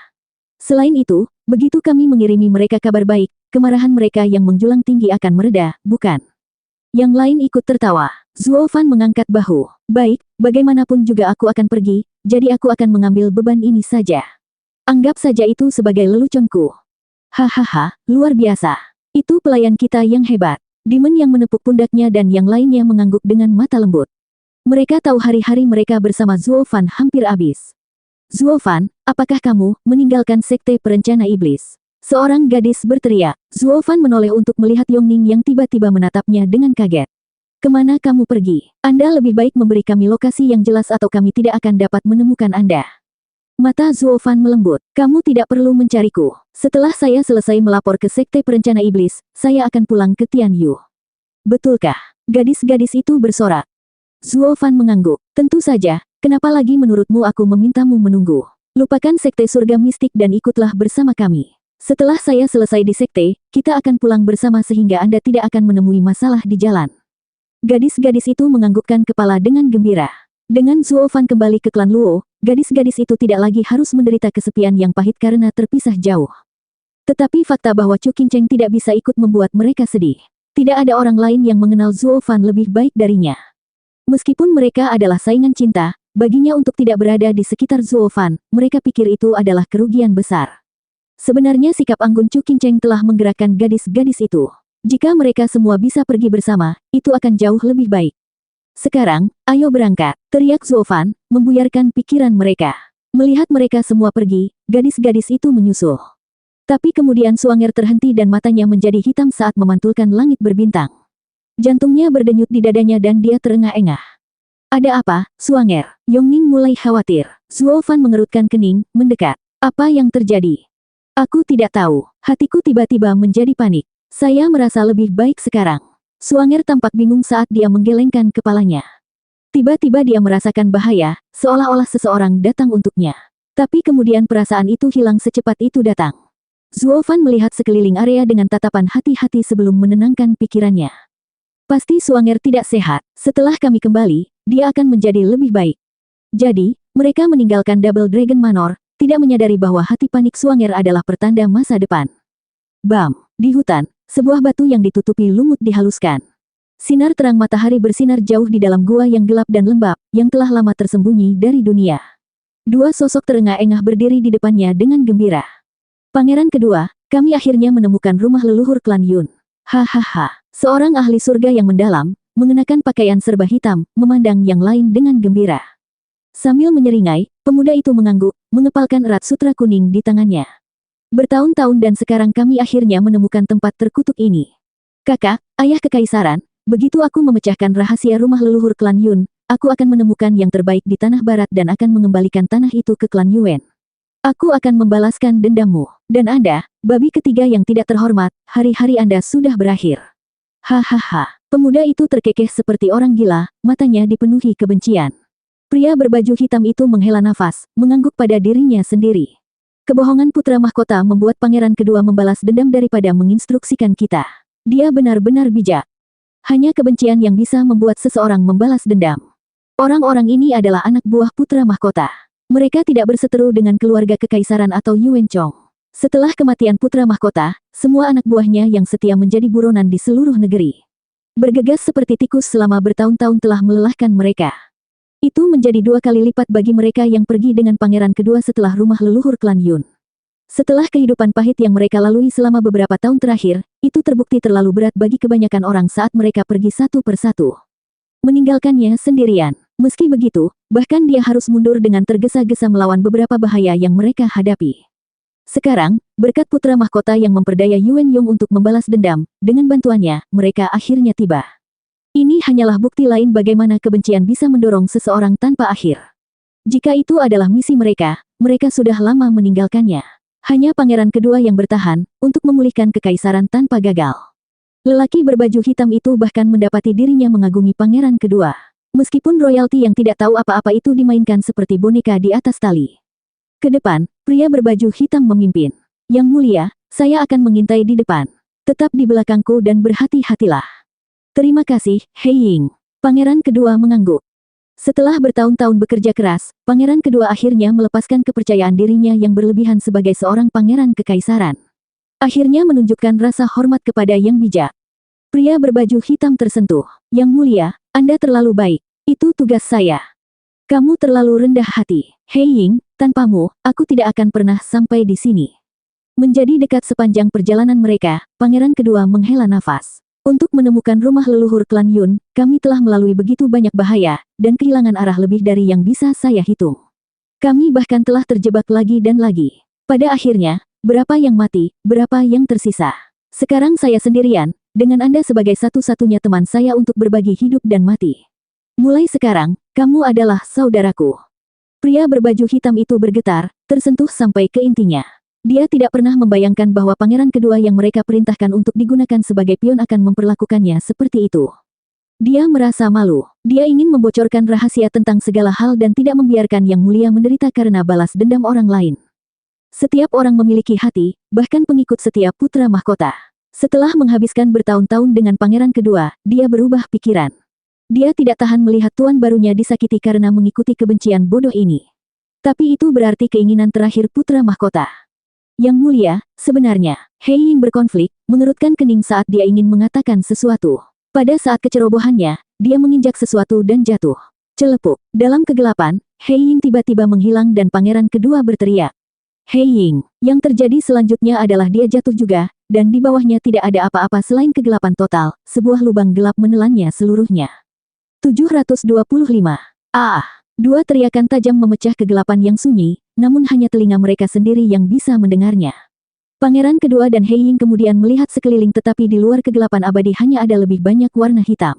Selain itu, begitu kami mengirimi mereka kabar baik, kemarahan mereka yang menjulang tinggi akan mereda, bukan? Yang lain ikut tertawa. Zuo Fan mengangkat bahu. Baik, bagaimanapun juga aku akan pergi, jadi aku akan mengambil beban ini saja. Anggap saja itu sebagai leluconku. Hahaha, luar biasa. Itu pelayan kita yang hebat. Demon yang menepuk pundaknya dan yang lainnya mengangguk dengan mata lembut. Mereka tahu hari-hari mereka bersama Zuo Fan hampir habis. Zuo Fan, apakah kamu meninggalkan sekte perencana iblis? Seorang gadis berteriak. Zuo Fan menoleh untuk melihat Yongning yang tiba-tiba menatapnya dengan kaget. Kemana kamu pergi? Anda lebih baik memberi kami lokasi yang jelas atau kami tidak akan dapat menemukan Anda. Mata Zuo Fan melembut. Kamu tidak perlu mencariku. Setelah saya selesai melapor ke sekte perencana iblis, saya akan pulang ke Tianyu. Betulkah? Gadis-gadis itu bersorak. Zuo Fan mengangguk. Tentu saja, kenapa lagi menurutmu aku memintamu menunggu? Lupakan sekte surga mistik dan ikutlah bersama kami. Setelah saya selesai di sekte, kita akan pulang bersama sehingga Anda tidak akan menemui masalah di jalan. Gadis-gadis itu menganggukkan kepala dengan gembira. Dengan Zuo Fan kembali ke klan Luo, gadis-gadis itu tidak lagi harus menderita kesepian yang pahit karena terpisah jauh. Tetapi fakta bahwa Chu Qingcheng tidak bisa ikut membuat mereka sedih. Tidak ada orang lain yang mengenal Zuo Fan lebih baik darinya. Meskipun mereka adalah saingan cinta, baginya untuk tidak berada di sekitar Zuo Fan, mereka pikir itu adalah kerugian besar. Sebenarnya sikap anggun Chu Qingcheng telah menggerakkan gadis-gadis itu. Jika mereka semua bisa pergi bersama, itu akan jauh lebih baik. Sekarang, ayo berangkat, teriak Zuo Fan, membuyarkan pikiran mereka. Melihat mereka semua pergi, gadis-gadis itu menyusul. Tapi kemudian Suanger terhenti dan matanya menjadi hitam saat memantulkan langit berbintang. Jantungnya berdenyut di dadanya dan dia terengah-engah. Ada apa, Suanger? Yongning mulai khawatir. Zuo Fan mengerutkan kening, mendekat. Apa yang terjadi? Aku tidak tahu. Hatiku tiba-tiba menjadi panik. Saya merasa lebih baik sekarang. Suanger tampak bingung saat dia menggelengkan kepalanya. Tiba-tiba dia merasakan bahaya, seolah-olah seseorang datang untuknya. Tapi kemudian perasaan itu hilang secepat itu datang. Zuo Fan melihat sekeliling area dengan tatapan hati-hati sebelum menenangkan pikirannya. Pasti Suanger tidak sehat. Setelah kami kembali, dia akan menjadi lebih baik. Jadi, mereka meninggalkan Double Dragon Manor, tidak menyadari bahwa hati panik Suanger adalah pertanda masa depan. Bam! Di hutan, sebuah batu yang ditutupi lumut dihaluskan. Sinar terang matahari bersinar jauh di dalam gua yang gelap dan lembab, yang telah lama tersembunyi dari dunia. Dua sosok terengah-engah berdiri di depannya dengan gembira. Pangeran kedua, kami akhirnya menemukan rumah leluhur klan Yun. Hahaha. Seorang ahli surga yang mendalam, mengenakan pakaian serba hitam, memandang yang lain dengan gembira. Sambil menyeringai, pemuda itu mengangguk, mengepalkan erat sutra kuning di tangannya. Bertahun-tahun dan sekarang kami akhirnya menemukan tempat terkutuk ini. Kakak, ayah kekaisaran, begitu aku memecahkan rahasia rumah leluhur klan Yun, aku akan menemukan yang terbaik di tanah barat dan akan mengembalikan tanah itu ke klan Yuan. Aku akan membalaskan dendammu. Dan Anda, babi ketiga yang tidak terhormat, hari-hari Anda sudah berakhir. Hahaha. Pemuda itu terkekeh seperti orang gila, matanya dipenuhi kebencian. Pria berbaju hitam itu menghela nafas, mengangguk pada dirinya sendiri. Kebohongan putra mahkota membuat pangeran kedua membalas dendam daripada menginstruksikan kita. Dia benar-benar bijak. Hanya kebencian yang bisa membuat seseorang membalas dendam. Orang-orang ini adalah anak buah putra mahkota. Mereka tidak berseteru dengan keluarga kekaisaran atau Yuan Chong. Setelah kematian putra mahkota, semua anak buahnya yang setia menjadi buronan di seluruh negeri. Bergegas seperti tikus selama bertahun-tahun telah melelahkan mereka. Itu menjadi 2 kali lipat bagi mereka yang pergi dengan pangeran kedua setelah rumah leluhur klan Yun. Setelah kehidupan pahit yang mereka lalui selama beberapa tahun terakhir, itu terbukti terlalu berat bagi kebanyakan orang saat mereka pergi satu persatu. Meninggalkannya sendirian. Meski begitu, bahkan dia harus mundur dengan tergesa-gesa melawan beberapa bahaya yang mereka hadapi. Sekarang, berkat putra mahkota yang memperdaya Yuan Yong untuk membalas dendam, dengan bantuannya, mereka akhirnya tiba. Ini hanyalah bukti lain bagaimana kebencian bisa mendorong seseorang tanpa akhir. Jika itu adalah misi mereka, mereka sudah lama meninggalkannya. Hanya pangeran kedua yang bertahan, untuk memulihkan kekaisaran tanpa gagal. Lelaki berbaju hitam itu bahkan mendapati dirinya mengagumi pangeran kedua. Meskipun royalti yang tidak tahu apa-apa itu dimainkan seperti boneka di atas tali. Ke depan, pria berbaju hitam memimpin. Yang mulia, saya akan mengintai di depan. Tetap di belakangku dan berhati-hatilah. Terima kasih, Hei Ying. Pangeran kedua mengangguk. Setelah bertahun-tahun bekerja keras, pangeran kedua akhirnya melepaskan kepercayaan dirinya yang berlebihan sebagai seorang pangeran kekaisaran. Akhirnya menunjukkan rasa hormat kepada Yang Bijak. Pria berbaju hitam tersentuh. Yang mulia, Anda terlalu baik. Itu tugas saya. Kamu terlalu rendah hati. Hei Ying, tanpamu, aku tidak akan pernah sampai di sini. Menjadi dekat sepanjang perjalanan mereka, pangeran kedua menghela nafas. Untuk menemukan rumah leluhur klan Yun, kami telah melalui begitu banyak bahaya, dan kehilangan arah lebih dari yang bisa saya hitung. Kami bahkan telah terjebak lagi dan lagi. Pada akhirnya, berapa yang mati, berapa yang tersisa. Sekarang saya sendirian, dengan Anda sebagai satu-satunya teman saya untuk berbagi hidup dan mati. Mulai sekarang, kamu adalah saudaraku. Pria berbaju hitam itu bergetar, tersentuh sampai ke intinya. Dia tidak pernah membayangkan bahwa pangeran kedua yang mereka perintahkan untuk digunakan sebagai pion akan memperlakukannya seperti itu. Dia merasa malu. Dia ingin membocorkan rahasia tentang segala hal dan tidak membiarkan Yang Mulia menderita karena balas dendam orang lain. Setiap orang memiliki hati, bahkan pengikut setia putra mahkota. Setelah menghabiskan bertahun-tahun dengan pangeran kedua, dia berubah pikiran. Dia tidak tahan melihat tuan barunya disakiti karena mengikuti kebencian bodoh ini. Tapi itu berarti keinginan terakhir putra mahkota. Yang Mulia, sebenarnya, Hei Ying berkonflik, mengerutkan kening saat dia ingin mengatakan sesuatu. Pada saat kecerobohannya, dia menginjak sesuatu dan jatuh. Celepuk. Dalam kegelapan, Hei Ying tiba-tiba menghilang dan pangeran kedua berteriak. Hei Ying, yang terjadi selanjutnya adalah dia jatuh juga, dan di bawahnya tidak ada apa-apa selain kegelapan total, sebuah lubang gelap menelannya seluruhnya. 725. Ah! Dua teriakan tajam memecah kegelapan yang sunyi, namun hanya telinga mereka sendiri yang bisa mendengarnya. Pangeran kedua dan Hei Ying kemudian melihat sekeliling tetapi di luar kegelapan abadi hanya ada lebih banyak warna hitam.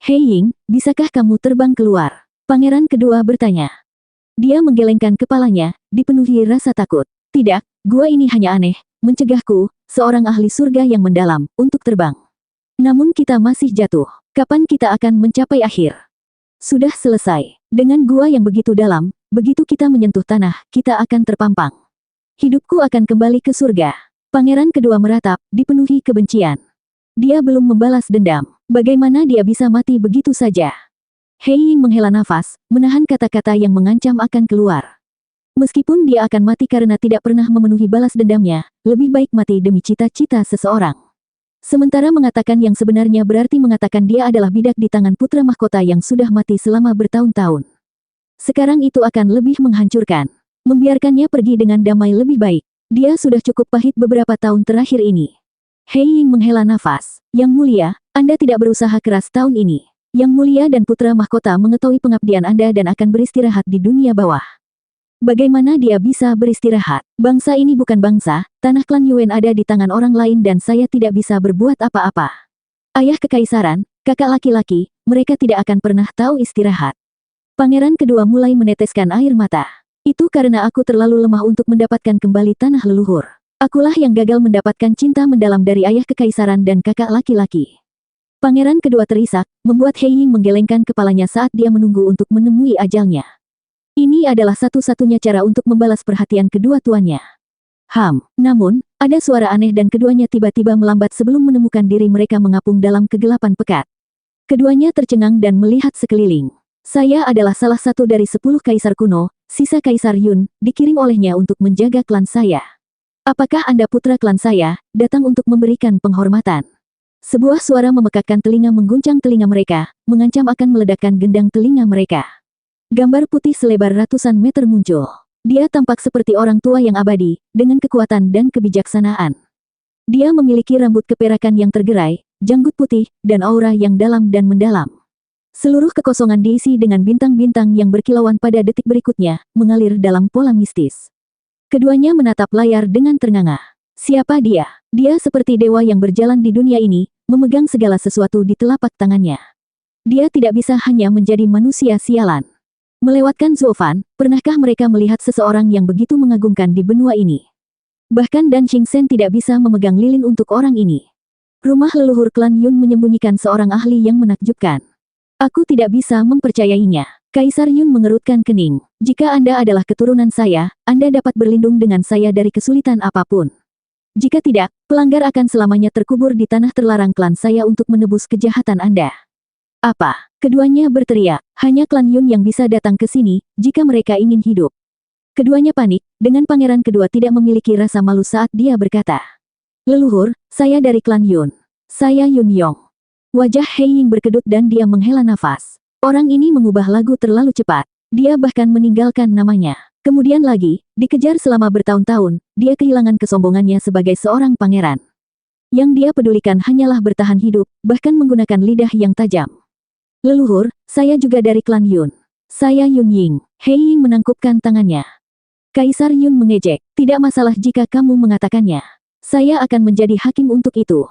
Hei Ying, bisakah kamu terbang keluar? Pangeran kedua bertanya. Dia menggelengkan kepalanya, dipenuhi rasa takut. Tidak, gua ini hanya aneh, mencegahku, seorang ahli surga yang mendalam, untuk terbang. Namun kita masih jatuh. Kapan kita akan mencapai akhir? Sudah selesai. Dengan gua yang begitu dalam, begitu kita menyentuh tanah, kita akan terpampang. Hidupku akan kembali ke surga. Pangeran kedua meratap, dipenuhi kebencian. Dia belum membalas dendam. Bagaimana dia bisa mati begitu saja? Hei Ying menghela nafas, menahan kata-kata yang mengancam akan keluar. Meskipun dia akan mati karena tidak pernah memenuhi balas dendamnya, lebih baik mati demi cita-cita seseorang. Sementara mengatakan yang sebenarnya berarti mengatakan dia adalah bidak di tangan putra mahkota yang sudah mati selama bertahun-tahun. Sekarang itu akan lebih menghancurkan. Membiarkannya pergi dengan damai lebih baik. Dia sudah cukup pahit beberapa tahun terakhir ini. Hei Ying menghela nafas. Yang Mulia, Anda tidak berusaha keras tahun ini. Yang Mulia dan putra mahkota mengetahui pengabdian Anda dan akan beristirahat di dunia bawah. Bagaimana dia bisa beristirahat? Bangsa ini bukan bangsa, tanah klan Yuan ada di tangan orang lain dan saya tidak bisa berbuat apa-apa. Ayah kekaisaran, kakak laki-laki, mereka tidak akan pernah tahu istirahat. Pangeran kedua mulai meneteskan air mata. Itu karena aku terlalu lemah untuk mendapatkan kembali tanah leluhur. Akulah yang gagal mendapatkan cinta mendalam dari ayah kekaisaran dan kakak laki-laki. Pangeran kedua terisak, membuat Hei Ying menggelengkan kepalanya saat dia menunggu untuk menemui ajalnya. Ini adalah satu-satunya cara untuk membalas perhatian kedua tuannya. Namun, ada suara aneh dan keduanya tiba-tiba melambat sebelum menemukan diri mereka mengapung dalam kegelapan pekat. Keduanya tercengang dan melihat sekeliling. Saya adalah salah satu dari 10 kaisar kuno, sisa Kaisar Yun, dikirim olehnya untuk menjaga klan saya. Apakah Anda putra klan saya, datang untuk memberikan penghormatan? Sebuah suara memekakkan telinga mengguncang telinga mereka, mengancam akan meledakkan gendang telinga mereka. Gambar putih selebar ratusan meter muncul. Dia tampak seperti orang tua yang abadi, dengan kekuatan dan kebijaksanaan. Dia memiliki rambut keperakan yang tergerai, janggut putih, dan aura yang dalam dan mendalam. Seluruh kekosongan diisi dengan bintang-bintang yang berkilauan pada detik berikutnya, mengalir dalam pola mistis. Keduanya menatap layar dengan ternganga. Siapa dia? Dia seperti dewa yang berjalan di dunia ini, memegang segala sesuatu di telapak tangannya. Dia tidak bisa hanya menjadi manusia sialan. Melewatkan Zuofan, pernahkah mereka melihat seseorang yang begitu mengagumkan di benua ini? Bahkan Dan Xingchen tidak bisa memegang lilin untuk orang ini. Rumah leluhur klan Yun menyembunyikan seorang ahli yang menakjubkan. Aku tidak bisa mempercayainya. Kaisar Yun mengerutkan kening. Jika Anda adalah keturunan saya, Anda dapat berlindung dengan saya dari kesulitan apapun. Jika tidak, pelanggar akan selamanya terkubur di tanah terlarang klan saya untuk menebus kejahatan Anda. Apa? Keduanya berteriak, hanya klan Yun yang bisa datang ke sini, jika mereka ingin hidup. Keduanya panik, dengan pangeran kedua tidak memiliki rasa malu saat dia berkata. Leluhur, saya dari klan Yun. Saya Yun Yong. Wajah Hei Ying berkedut dan dia menghela nafas. Orang ini mengubah lagu terlalu cepat. Dia bahkan meninggalkan namanya. Kemudian lagi, dikejar selama bertahun-tahun, dia kehilangan kesombongannya sebagai seorang pangeran. Yang dia pedulikan hanyalah bertahan hidup, bahkan menggunakan lidah yang tajam. Leluhur, saya juga dari klan Yun. Saya Yun Ying. Hei Ying menangkupkan tangannya. Kaisar Yun mengejek, tidak masalah jika kamu mengatakannya. Saya akan menjadi hakim untuk itu.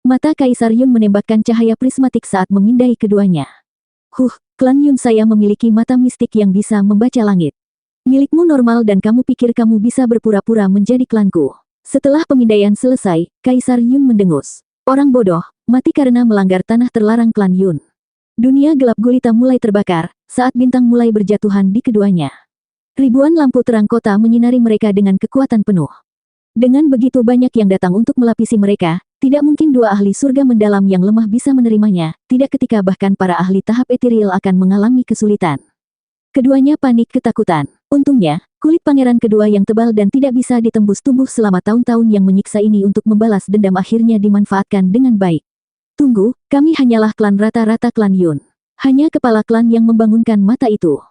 Mata Kaisar Yun menembakkan cahaya prismatik saat memindai keduanya. Klan Yun saya memiliki mata mistik yang bisa membaca langit. Milikmu normal dan kamu pikir kamu bisa berpura-pura menjadi klanku. Setelah pemindaian selesai, Kaisar Yun mendengus. Orang bodoh, mati karena melanggar tanah terlarang klan Yun. Dunia gelap gulita mulai terbakar, saat bintang mulai berjatuhan di keduanya. Ribuan lampu terang kota menyinari mereka dengan kekuatan penuh. Dengan begitu banyak yang datang untuk melapisi mereka, tidak mungkin dua ahli surga mendalam yang lemah bisa menerimanya, tidak ketika bahkan para ahli tahap etiril akan mengalami kesulitan. Keduanya panik ketakutan. Untungnya, kulit pangeran kedua yang tebal dan tidak bisa ditembus tubuh selama tahun-tahun yang menyiksa ini untuk membalas dendam akhirnya dimanfaatkan dengan baik. Tunggu, kami hanyalah klan rata-rata klan Yun. Hanya kepala klan yang membangunkan mata itu.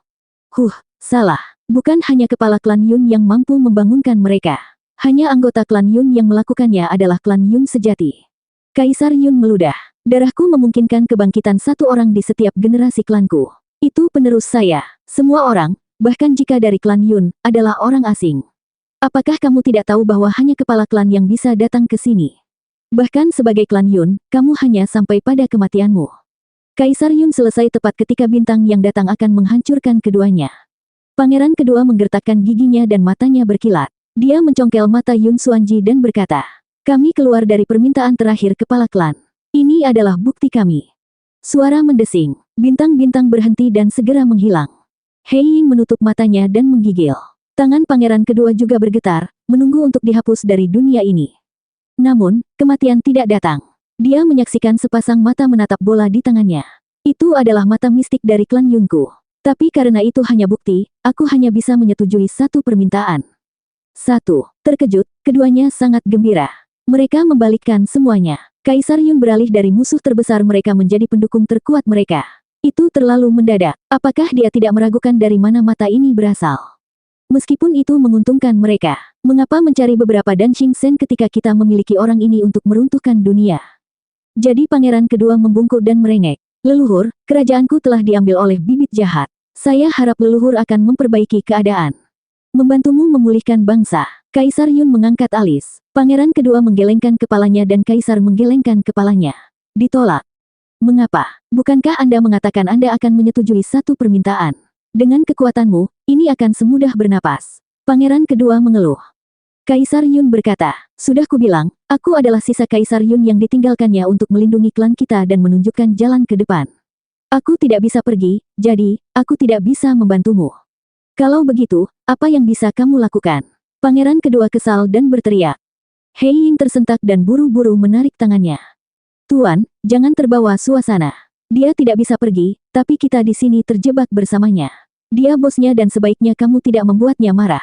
Salah. Bukan hanya kepala klan Yun yang mampu membangunkan mereka. Hanya anggota klan Yun yang melakukannya adalah klan Yun sejati. Kaisar Yun meludah. Darahku memungkinkan kebangkitan satu orang di setiap generasi klanku. Itu penerus saya. Semua orang, bahkan jika dari klan Yun, adalah orang asing. Apakah kamu tidak tahu bahwa hanya kepala klan yang bisa datang ke sini? Bahkan sebagai klan Yun, kamu hanya sampai pada kematianmu. Kaisar Yun selesai tepat ketika bintang yang datang akan menghancurkan keduanya. Pangeran kedua menggertakkan giginya dan matanya berkilat. Dia mencongkel mata Yun Xuanji dan berkata, kami keluar dari permintaan terakhir kepala klan. Ini adalah bukti kami. Suara mendesing. Bintang-bintang berhenti dan segera menghilang. Hei Ying menutup matanya dan menggigil. Tangan pangeran kedua juga bergetar, menunggu untuk dihapus dari dunia ini. Namun, kematian tidak datang. Dia menyaksikan sepasang mata menatap bola di tangannya. Itu adalah mata mistik dari klan Yunku. Tapi karena itu hanya bukti, aku hanya bisa menyetujui satu permintaan. Terkejut, keduanya sangat gembira. Mereka membalikkan semuanya. Kaisar Yun beralih dari musuh terbesar mereka menjadi pendukung terkuat mereka. Itu terlalu mendadak. Apakah dia tidak meragukan dari mana mata ini berasal? Meskipun itu menguntungkan mereka, mengapa mencari beberapa Dancing Sen ketika kita memiliki orang ini untuk meruntuhkan dunia? Jadi pangeran kedua membungkuk dan merengek. Leluhur, kerajaanku telah diambil oleh bibit jahat. Saya harap leluhur akan memperbaiki keadaan. Membantumu memulihkan bangsa. Kaisar Yun mengangkat alis. Pangeran kedua menggelengkan kepalanya dan Kaisar menggelengkan kepalanya. Ditolak. Mengapa? Bukankah Anda mengatakan Anda akan menyetujui satu permintaan? Dengan kekuatanmu, ini akan semudah bernapas. Pangeran kedua mengeluh. Kaisar Yun berkata, sudah kubilang, aku adalah sisa Kaisar Yun yang ditinggalkannya untuk melindungi klan kita dan menunjukkan jalan ke depan. Aku tidak bisa pergi, jadi, aku tidak bisa membantumu. Kalau begitu, apa yang bisa kamu lakukan? Pangeran kedua kesal dan berteriak. Hei Ying tersentak dan buru-buru menarik tangannya. Tuan, jangan terbawa suasana. Dia tidak bisa pergi, tapi kita di sini terjebak bersamanya. Dia bosnya dan sebaiknya kamu tidak membuatnya marah.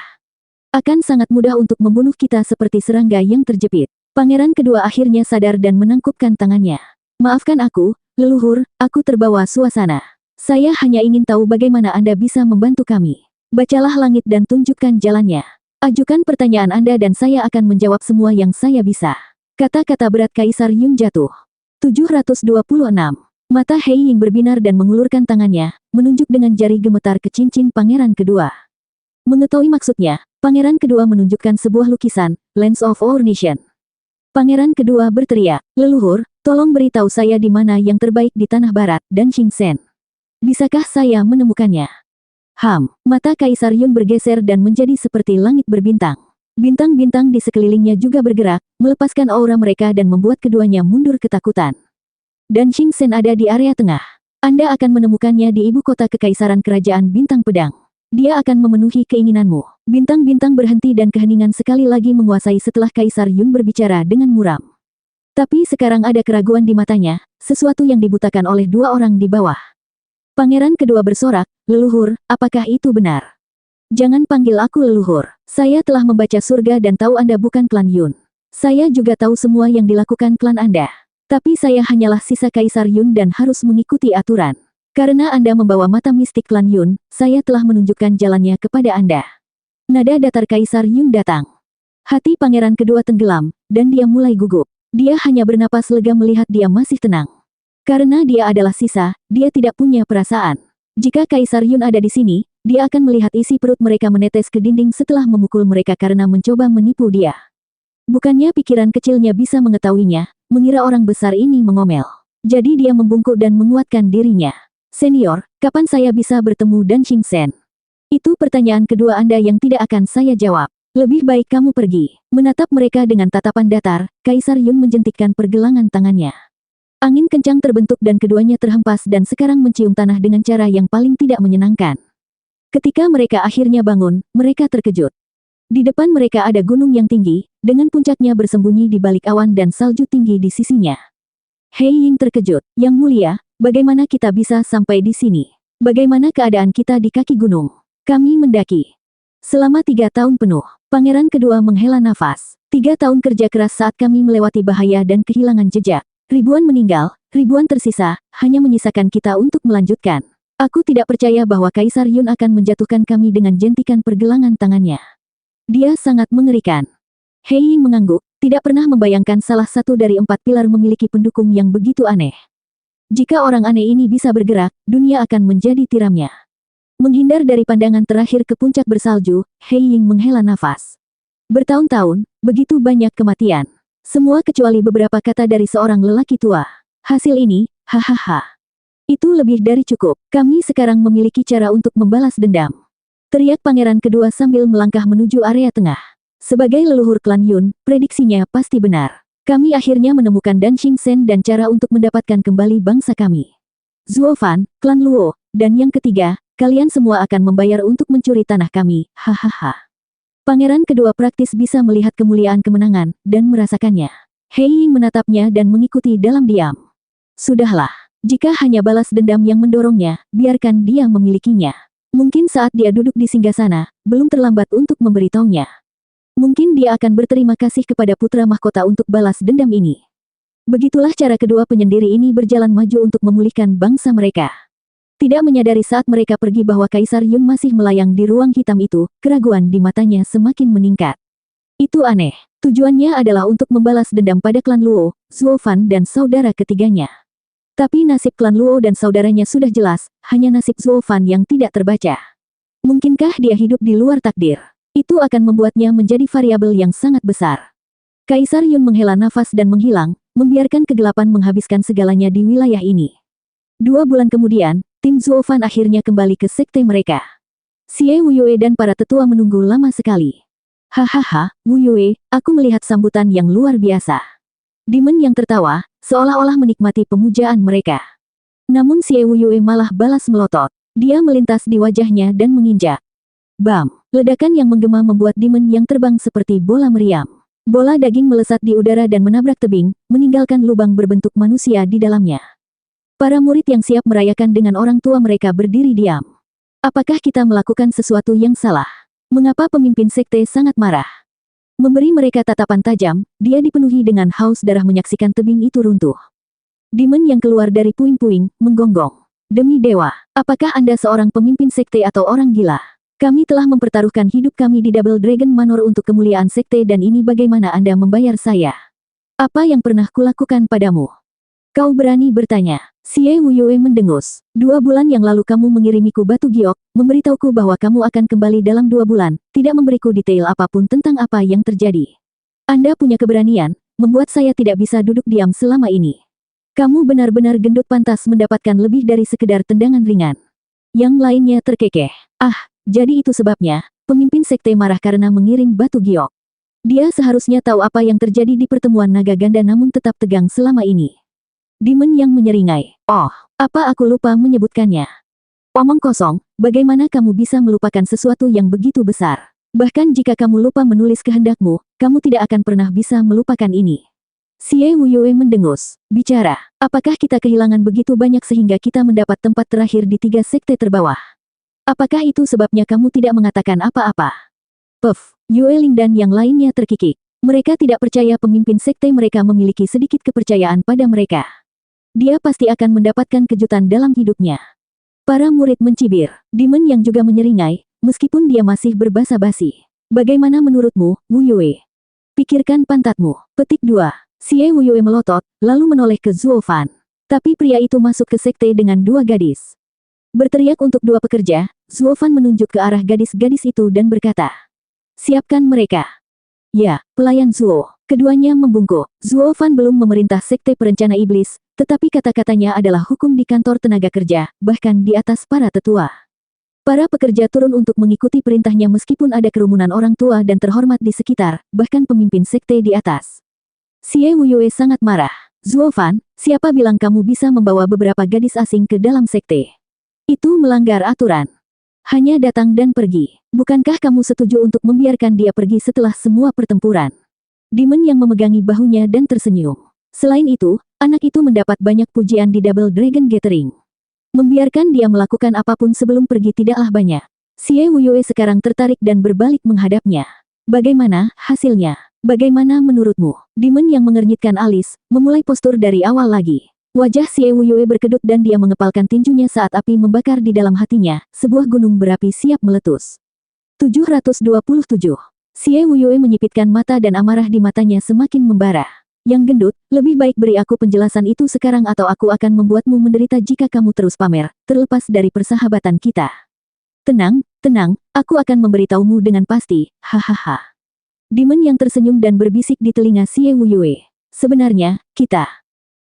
Akan sangat mudah untuk membunuh kita seperti serangga yang terjepit. Pangeran kedua akhirnya sadar dan menangkupkan tangannya. Maafkan aku, leluhur, aku terbawa suasana. Saya hanya ingin tahu bagaimana Anda bisa membantu kami. Bacalah langit dan tunjukkan jalannya. Ajukan pertanyaan Anda dan saya akan menjawab semua yang saya bisa. Kata-kata berat Kaisar Yun jatuh. 726. Mata Hei Ying berbinar dan mengulurkan tangannya, menunjuk dengan jari gemetar ke cincin pangeran kedua. Mengetahui maksudnya, pangeran kedua menunjukkan sebuah lukisan, Lens of Our Nation. Pangeran kedua berteriak, leluhur, tolong beritahu saya di mana yang terbaik di tanah barat, Dancing Sen. Bisakah saya menemukannya? Mata Kaisar Yun bergeser dan menjadi seperti langit berbintang. Bintang-bintang di sekelilingnya juga bergerak, melepaskan aura mereka dan membuat keduanya mundur ketakutan. Dancing Sen ada di area tengah. Anda akan menemukannya di ibu kota kekaisaran kerajaan Bintang Pedang. Dia akan memenuhi keinginanmu. Bintang-bintang berhenti dan keheningan sekali lagi menguasai setelah Kaisar Yun berbicara dengan muram. Tapi sekarang ada keraguan di matanya, sesuatu yang dibutakan oleh dua orang di bawah. Pangeran kedua bersorak, "Leluhur, apakah itu benar?" "Jangan panggil aku leluhur. Saya telah membaca surga dan tahu Anda bukan klan Yun. Saya juga tahu semua yang dilakukan klan Anda. Tapi saya hanyalah sisa Kaisar Yun dan harus mengikuti aturan. Karena Anda membawa mata mistik klan Yun, saya telah menunjukkan jalannya kepada Anda." Nada datar Kaisar Yun datang. Hati pangeran kedua tenggelam, dan dia mulai gugup. Dia hanya bernapas lega melihat dia masih tenang. Karena dia adalah sisa, dia tidak punya perasaan. Jika Kaisar Yun ada di sini, dia akan melihat isi perut mereka menetes ke dinding setelah memukul mereka karena mencoba menipu dia. Bukannya pikiran kecilnya bisa mengetahuinya, mengira orang besar ini mengomel. Jadi dia membungkuk dan menguatkan dirinya. "Senior, kapan saya bisa bertemu Dan Xingchen?" "Itu pertanyaan kedua Anda yang tidak akan saya jawab. Lebih baik kamu pergi." Menatap mereka dengan tatapan datar, Kaisar Yun menjentikkan pergelangan tangannya. Angin kencang terbentuk dan keduanya terhempas dan sekarang mencium tanah dengan cara yang paling tidak menyenangkan. Ketika mereka akhirnya bangun, mereka terkejut. Di depan mereka ada gunung yang tinggi, dengan puncaknya bersembunyi di balik awan dan salju tinggi di sisinya. Hei Ying terkejut, "Yang mulia, bagaimana kita bisa sampai di sini? Bagaimana keadaan kita di kaki gunung?" "Kami mendaki selama 3 tahun penuh." Pangeran kedua menghela nafas. 3 tahun kerja keras saat kami melewati bahaya dan kehilangan jejak. Ribuan meninggal, ribuan tersisa, hanya menyisakan kita untuk melanjutkan. Aku tidak percaya bahwa Kaisar Yun akan menjatuhkan kami dengan jentikan pergelangan tangannya. Dia sangat mengerikan. Hei Ying mengangguk, tidak pernah membayangkan salah satu dari 4 pilar memiliki pendukung yang begitu aneh. Jika orang aneh ini bisa bergerak, dunia akan menjadi tiramnya. Menghindar dari pandangan terakhir ke puncak bersalju, Hei Ying menghela nafas. Bertahun-tahun, begitu banyak kematian. Semua kecuali beberapa kata dari seorang lelaki tua. "Hasil ini, hahaha. Itu lebih dari cukup. Kami sekarang memiliki cara untuk membalas dendam." Teriak pangeran kedua sambil melangkah menuju area tengah. Sebagai leluhur klan Yun, prediksinya pasti benar. Kami akhirnya menemukan Dan Xingchen dan cara untuk mendapatkan kembali bangsa kami. Zuo Fan, klan Luo, dan yang ketiga, kalian semua akan membayar untuk mencuri tanah kami, hahaha. Pangeran kedua praktis bisa melihat kemuliaan kemenangan, dan merasakannya. Hei Ying menatapnya dan mengikuti dalam diam. Sudahlah. Jika hanya balas dendam yang mendorongnya, biarkan dia memilikinya. Mungkin saat dia duduk di singgasana, belum terlambat untuk memberitahunya. Mungkin dia akan berterima kasih kepada putra mahkota untuk balas dendam ini. Begitulah cara kedua penyendiri ini berjalan maju untuk memulihkan bangsa mereka. Tidak menyadari saat mereka pergi bahwa Kaisar Yun masih melayang di ruang hitam itu, keraguan di matanya semakin meningkat. Itu aneh. Tujuannya adalah untuk membalas dendam pada klan Luo, Zuo Fan dan saudara ketiganya. Tapi nasib klan Luo dan saudaranya sudah jelas, hanya nasib Zuo Fan yang tidak terbaca. Mungkinkah dia hidup di luar takdir? Itu akan membuatnya menjadi variabel yang sangat besar. Kaisar Yun menghela nafas dan menghilang, membiarkan kegelapan menghabiskan segalanya di wilayah ini. 2 bulan kemudian, tim Zuo Fan akhirnya kembali ke sekte mereka. Xie Wuyue dan para tetua menunggu lama sekali. "Hahaha, Wuyue, aku melihat sambutan yang luar biasa." Demon yang tertawa, seolah-olah menikmati pemujaan mereka. Namun Xie Wuyue malah balas melotot. Dia melintas di wajahnya dan menginjak. Bam! Ledakan yang menggema membuat demon yang terbang seperti bola meriam. Bola daging melesat di udara dan menabrak tebing, meninggalkan lubang berbentuk manusia di dalamnya. Para murid yang siap merayakan dengan orang tua mereka berdiri diam. Apakah kita melakukan sesuatu yang salah? Mengapa pemimpin sekte sangat marah? Memberi mereka tatapan tajam, dia dipenuhi dengan haus darah menyaksikan tebing itu runtuh. Demon yang keluar dari puing-puing, menggonggong. "Demi dewa, apakah Anda seorang pemimpin sekte atau orang gila? Kami telah mempertaruhkan hidup kami di Double Dragon Manor untuk kemuliaan sekte dan ini bagaimana Anda membayar saya? Apa yang pernah kulakukan padamu? Kau berani bertanya?" Xie Wuyue mendengus. 2 bulan yang lalu kamu mengirimiku batu giok, memberitahuku bahwa kamu akan kembali dalam 2 bulan, tidak memberiku detail apapun tentang apa yang terjadi. Anda punya keberanian, membuat saya tidak bisa duduk diam selama ini. Kamu benar-benar gendut pantas mendapatkan lebih dari sekedar tendangan ringan. Yang lainnya terkekeh. "Ah, jadi itu sebabnya, pemimpin sekte marah karena mengirim batu giok. Dia seharusnya tahu apa yang terjadi di pertemuan naga ganda namun tetap tegang selama ini." Demon yang menyeringai. "Oh, apa aku lupa menyebutkannya? Omong kosong, bagaimana kamu bisa melupakan sesuatu yang begitu besar? Bahkan jika kamu lupa menulis kehendakmu, kamu tidak akan pernah bisa melupakan ini." Xie Wuyue mendengus. Bicara, apakah kita kehilangan begitu banyak sehingga kita mendapat tempat terakhir di 3 sekte terbawah? Apakah itu sebabnya kamu tidak mengatakan apa-apa? Puff, Yueling dan yang lainnya terkikik. Mereka tidak percaya pemimpin sekte mereka memiliki sedikit kepercayaan pada mereka. Dia pasti akan mendapatkan kejutan dalam hidupnya. Para murid mencibir. Demon yang juga menyeringai, meskipun dia masih berbasa-basi. Bagaimana menurutmu, Wuyue? Pikirkan pantatmu. Petik 2. Xie Wuyue melotot, lalu menoleh ke Zuo Fan. Tapi pria itu masuk ke sekte dengan 2 gadis. Berteriak untuk 2 pekerja, Zuo Fan menunjuk ke arah gadis-gadis itu dan berkata, "Siapkan mereka." Ya, pelayan Zuo. Keduanya membungkuk. Zuo Fan belum memerintah sekte perencana iblis, tetapi kata-katanya adalah hukum di kantor tenaga kerja, bahkan di atas para tetua. Para pekerja turun untuk mengikuti perintahnya meskipun ada kerumunan orang tua dan terhormat di sekitar, bahkan pemimpin sekte di atas. Xie Wuyue sangat marah. Zuo Fan, siapa bilang kamu bisa membawa beberapa gadis asing ke dalam sekte? Itu melanggar aturan. Hanya datang dan pergi. Bukankah kamu setuju untuk membiarkan dia pergi setelah semua pertempuran? Demon yang memegangi bahunya dan tersenyum. Selain itu, anak itu mendapat banyak pujian di Double Dragon Gathering. Membiarkan dia melakukan apapun sebelum pergi tidaklah banyak. Xie Wuyue sekarang tertarik dan berbalik menghadapnya. Bagaimana hasilnya? Bagaimana menurutmu? Demon yang mengernyitkan alis, memulai postur dari awal lagi. Wajah Xie Wuyue berkedut dan dia mengepalkan tinjunya saat api membakar di dalam hatinya, sebuah gunung berapi siap meletus. 727. Xie Wuyue menyipitkan mata dan amarah di matanya semakin membara. Yang gendut, lebih baik beri aku penjelasan itu sekarang atau aku akan membuatmu menderita jika kamu terus pamer, terlepas dari persahabatan kita. Tenang, tenang, aku akan memberitahumu dengan pasti, hahaha. Demon yang tersenyum dan berbisik di telinga Xie Wuyue. Sebenarnya, kita...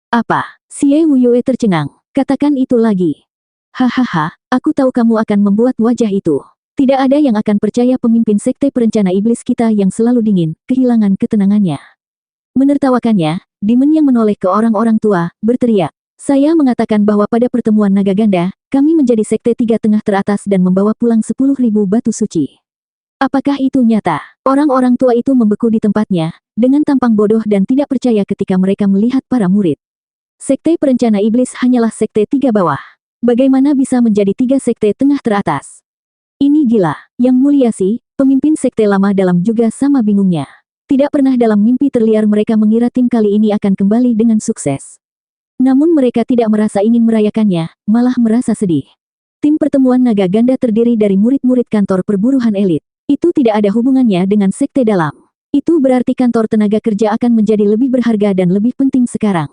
Apa? Xie Wuyue tercengang. Katakan itu lagi. Hahaha, aku tahu kamu akan membuat wajah itu. Tidak ada yang akan percaya pemimpin sekte perencana iblis kita yang selalu dingin, kehilangan ketenangannya. Menertawakannya, Demon yang menoleh ke orang-orang tua, berteriak. Saya mengatakan bahwa pada pertemuan naga ganda, kami menjadi sekte 3 tengah teratas dan membawa pulang 10.000 batu suci. Apakah itu nyata? Orang-orang tua itu membeku di tempatnya, dengan tampang bodoh dan tidak percaya ketika mereka melihat para murid. Sekte perencana iblis hanyalah sekte 3 bawah. Bagaimana bisa menjadi 3 sekte tengah teratas? Ini gila. Yang mulia sih, pemimpin sekte lama dalam juga sama bingungnya. Tidak pernah dalam mimpi terliar mereka mengira tim kali ini akan kembali dengan sukses. Namun mereka tidak merasa ingin merayakannya, malah merasa sedih. Tim pertemuan naga ganda terdiri dari murid-murid kantor perburuhan elit. Itu tidak ada hubungannya dengan sekte dalam. Itu berarti kantor tenaga kerja akan menjadi lebih berharga dan lebih penting sekarang.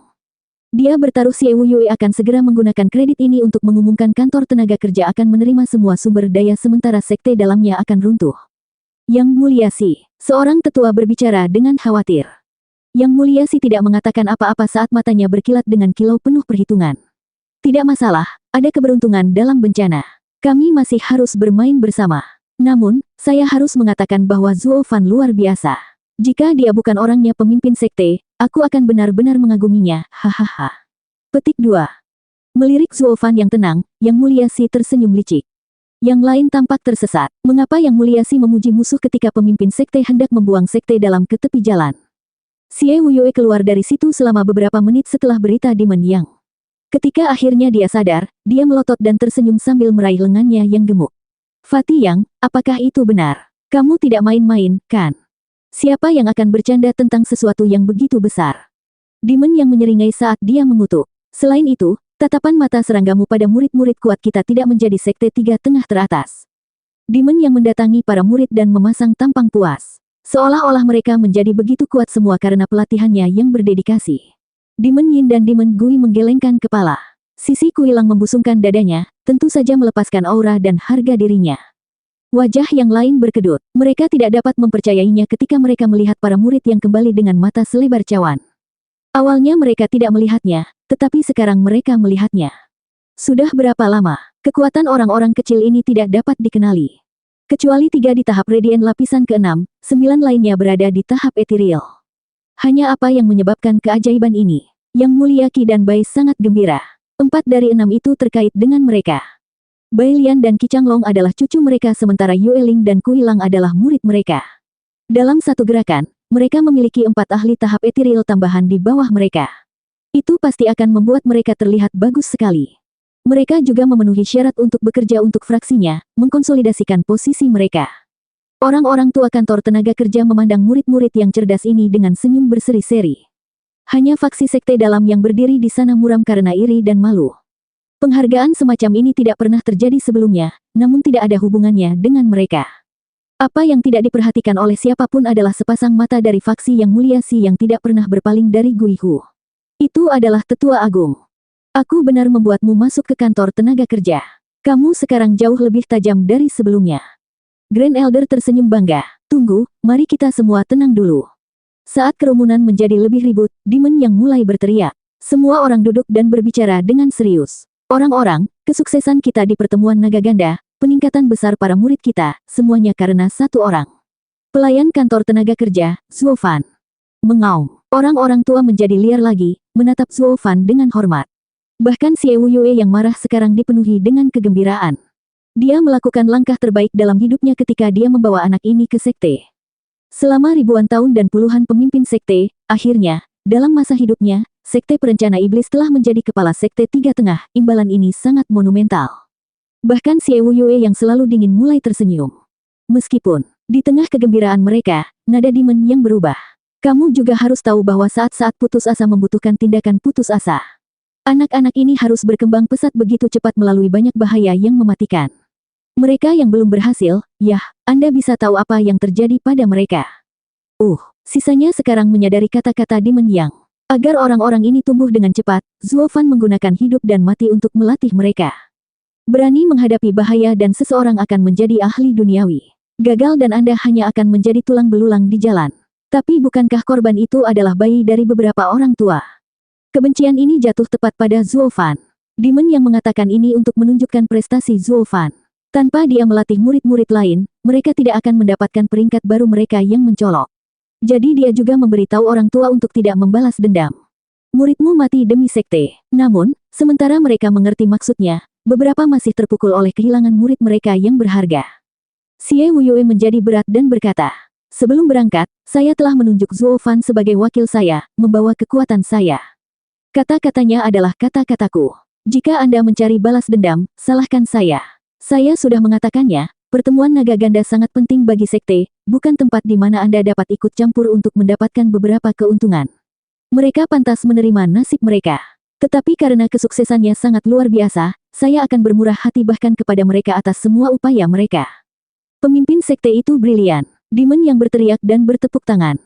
Dia bertaruh Xie Wuyue akan segera menggunakan kredit ini untuk mengumumkan kantor tenaga kerja akan menerima semua sumber daya sementara sekte dalamnya akan runtuh. Yang mulia si, seorang tetua berbicara dengan khawatir. Yang mulia si tidak mengatakan apa-apa saat matanya berkilat dengan kilau penuh perhitungan. Tidak masalah, ada keberuntungan dalam bencana. Kami masih harus bermain bersama. Namun, saya harus mengatakan bahwa Zuo Fan luar biasa. Jika dia bukan orangnya pemimpin sekte, aku akan benar-benar mengaguminya, hahaha. Petik 2. Melirik Zuo Fan yang tenang, Yang Mulia Si tersenyum licik. Yang lain tampak tersesat. Mengapa Yang Mulia Si memuji musuh ketika pemimpin sekte hendak membuang sekte dalam ke tepi jalan? Xie Wuyue keluar dari situ selama beberapa menit setelah berita Demon Yang. Ketika akhirnya dia sadar, dia melotot dan tersenyum sambil meraih lengannya yang gemuk. Fatih Yang, apakah itu benar? Kamu tidak main-main, kan? Siapa yang akan bercanda tentang sesuatu yang begitu besar? Demon yang menyeringai saat dia mengutuk. Selain itu, tatapan mata seranggamu pada murid-murid kuat kita tidak menjadi sekte 3 tengah teratas. Demon yang mendatangi para murid dan memasang tampang puas. Seolah-olah mereka menjadi begitu kuat semua karena pelatihannya yang berdedikasi. Demon Yin dan Demon Gui menggelengkan kepala. Sisi Kuilang membusungkan dadanya, tentu saja melepaskan aura dan harga dirinya. Wajah yang lain berkedut. Mereka tidak dapat mempercayainya ketika mereka melihat para murid yang kembali dengan mata selebar cawan. Awalnya mereka tidak melihatnya, tetapi sekarang mereka melihatnya. Sudah berapa lama, kekuatan orang-orang kecil ini tidak dapat dikenali. Kecuali 3 di tahap Radiant lapisan ke-6, 9 lainnya berada di tahap Ethereal. Hanya apa yang menyebabkan keajaiban ini? Yang Mulia Qi dan Bai sangat gembira. 4 dari 6 itu terkait dengan mereka. Bai Lian dan Qi Changlong adalah cucu mereka sementara Yueling dan Kuilang adalah murid mereka. Dalam satu gerakan, mereka memiliki 4 ahli tahap etiril tambahan di bawah mereka. Itu pasti akan membuat mereka terlihat bagus sekali. Mereka juga memenuhi syarat untuk bekerja untuk fraksinya, mengkonsolidasikan posisi mereka. Orang-orang tua kantor tenaga kerja memandang murid-murid yang cerdas ini dengan senyum berseri-seri. Hanya faksi sekte dalam yang berdiri di sana muram karena iri dan malu. Penghargaan semacam ini tidak pernah terjadi sebelumnya, namun tidak ada hubungannya dengan mereka. Apa yang tidak diperhatikan oleh siapapun adalah sepasang mata dari faksi yang mulia si yang tidak pernah berpaling dari Guihu. Itu adalah tetua agung. Aku benar membuatmu masuk ke kantor tenaga kerja. Kamu sekarang jauh lebih tajam dari sebelumnya. Grand Elder tersenyum bangga. Tunggu, mari kita semua tenang dulu. Saat kerumunan menjadi lebih ribut, Demon yang mulai berteriak. Semua orang duduk dan berbicara dengan serius. Orang-orang, kesuksesan kita di pertemuan naga ganda, peningkatan besar para murid kita, semuanya karena satu orang. Pelayan kantor tenaga kerja, Zuo Fan. Mengaum. Orang-orang tua menjadi liar lagi, menatap Zuo Fan dengan hormat. Bahkan Xie Wuyue yang marah sekarang dipenuhi dengan kegembiraan. Dia melakukan langkah terbaik dalam hidupnya ketika dia membawa anak ini ke sekte. Selama ribuan tahun dan puluhan pemimpin sekte, akhirnya, dalam masa hidupnya, sekte perencana iblis telah menjadi kepala sekte Tiga Tengah. Imbalan ini sangat monumental. Bahkan Xie Wuyue yang selalu dingin mulai tersenyum. Meskipun, di tengah kegembiraan mereka, nada Demon yang berubah. Kamu juga harus tahu bahwa saat-saat putus asa membutuhkan tindakan putus asa. Anak-anak ini harus berkembang pesat begitu cepat melalui banyak bahaya yang mematikan. Mereka yang belum berhasil, Anda bisa tahu apa yang terjadi pada mereka. Sisanya sekarang menyadari kata-kata Demon Yang. Agar orang-orang ini tumbuh dengan cepat, Zuo Fan menggunakan hidup dan mati untuk melatih mereka. Berani menghadapi bahaya dan seseorang akan menjadi ahli duniawi. Gagal dan Anda hanya akan menjadi tulang belulang di jalan. Tapi bukankah korban itu adalah bayi dari beberapa orang tua? Kebencian ini jatuh tepat pada Zuo Fan. Demon yang mengatakan ini untuk menunjukkan prestasi Zuo Fan. Tanpa dia melatih murid-murid lain, mereka tidak akan mendapatkan peringkat baru mereka yang mencolok. Jadi dia juga memberitahu orang tua untuk tidak membalas dendam. Muridmu mati demi sekte. Namun, sementara mereka mengerti maksudnya, beberapa masih terpukul oleh kehilangan murid mereka yang berharga. Xie Wuyue menjadi berat dan berkata, sebelum berangkat, saya telah menunjuk Zuo Fan sebagai wakil saya, membawa kekuatan saya. Kata-katanya adalah kata-kataku. Jika Anda mencari balas dendam, salahkan saya. Saya sudah mengatakannya, pertemuan naga ganda sangat penting bagi sekte, bukan tempat di mana Anda dapat ikut campur untuk mendapatkan beberapa keuntungan. Mereka pantas menerima nasib mereka. Tetapi karena kesuksesannya sangat luar biasa, saya akan bermurah hati bahkan kepada mereka atas semua upaya mereka. Pemimpin sekte itu brilian. Demon yang berteriak dan bertepuk tangan.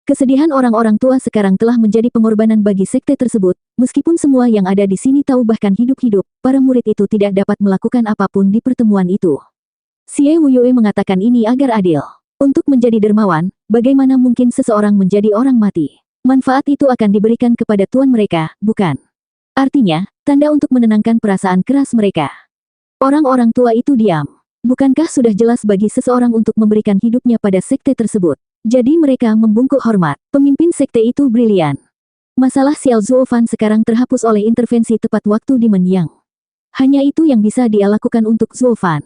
Kesedihan orang-orang tua sekarang telah menjadi pengorbanan bagi sekte tersebut, meskipun semua yang ada di sini tahu bahkan hidup-hidup, para murid itu tidak dapat melakukan apapun di pertemuan itu. Xie Wuyue mengatakan ini agar adil. Untuk menjadi dermawan, bagaimana mungkin seseorang menjadi orang mati? Manfaat itu akan diberikan kepada tuan mereka, bukan? Artinya, tanda untuk menenangkan perasaan keras mereka. Orang-orang tua itu diam. Bukankah sudah jelas bagi seseorang untuk memberikan hidupnya pada sekte tersebut? Jadi mereka membungkuk hormat. Pemimpin sekte itu brilian. Masalah Xiao Zuo Fan sekarang terhapus oleh intervensi tepat waktu Demon Yang. Hanya itu yang bisa dia lakukan untuk Zuo Fan.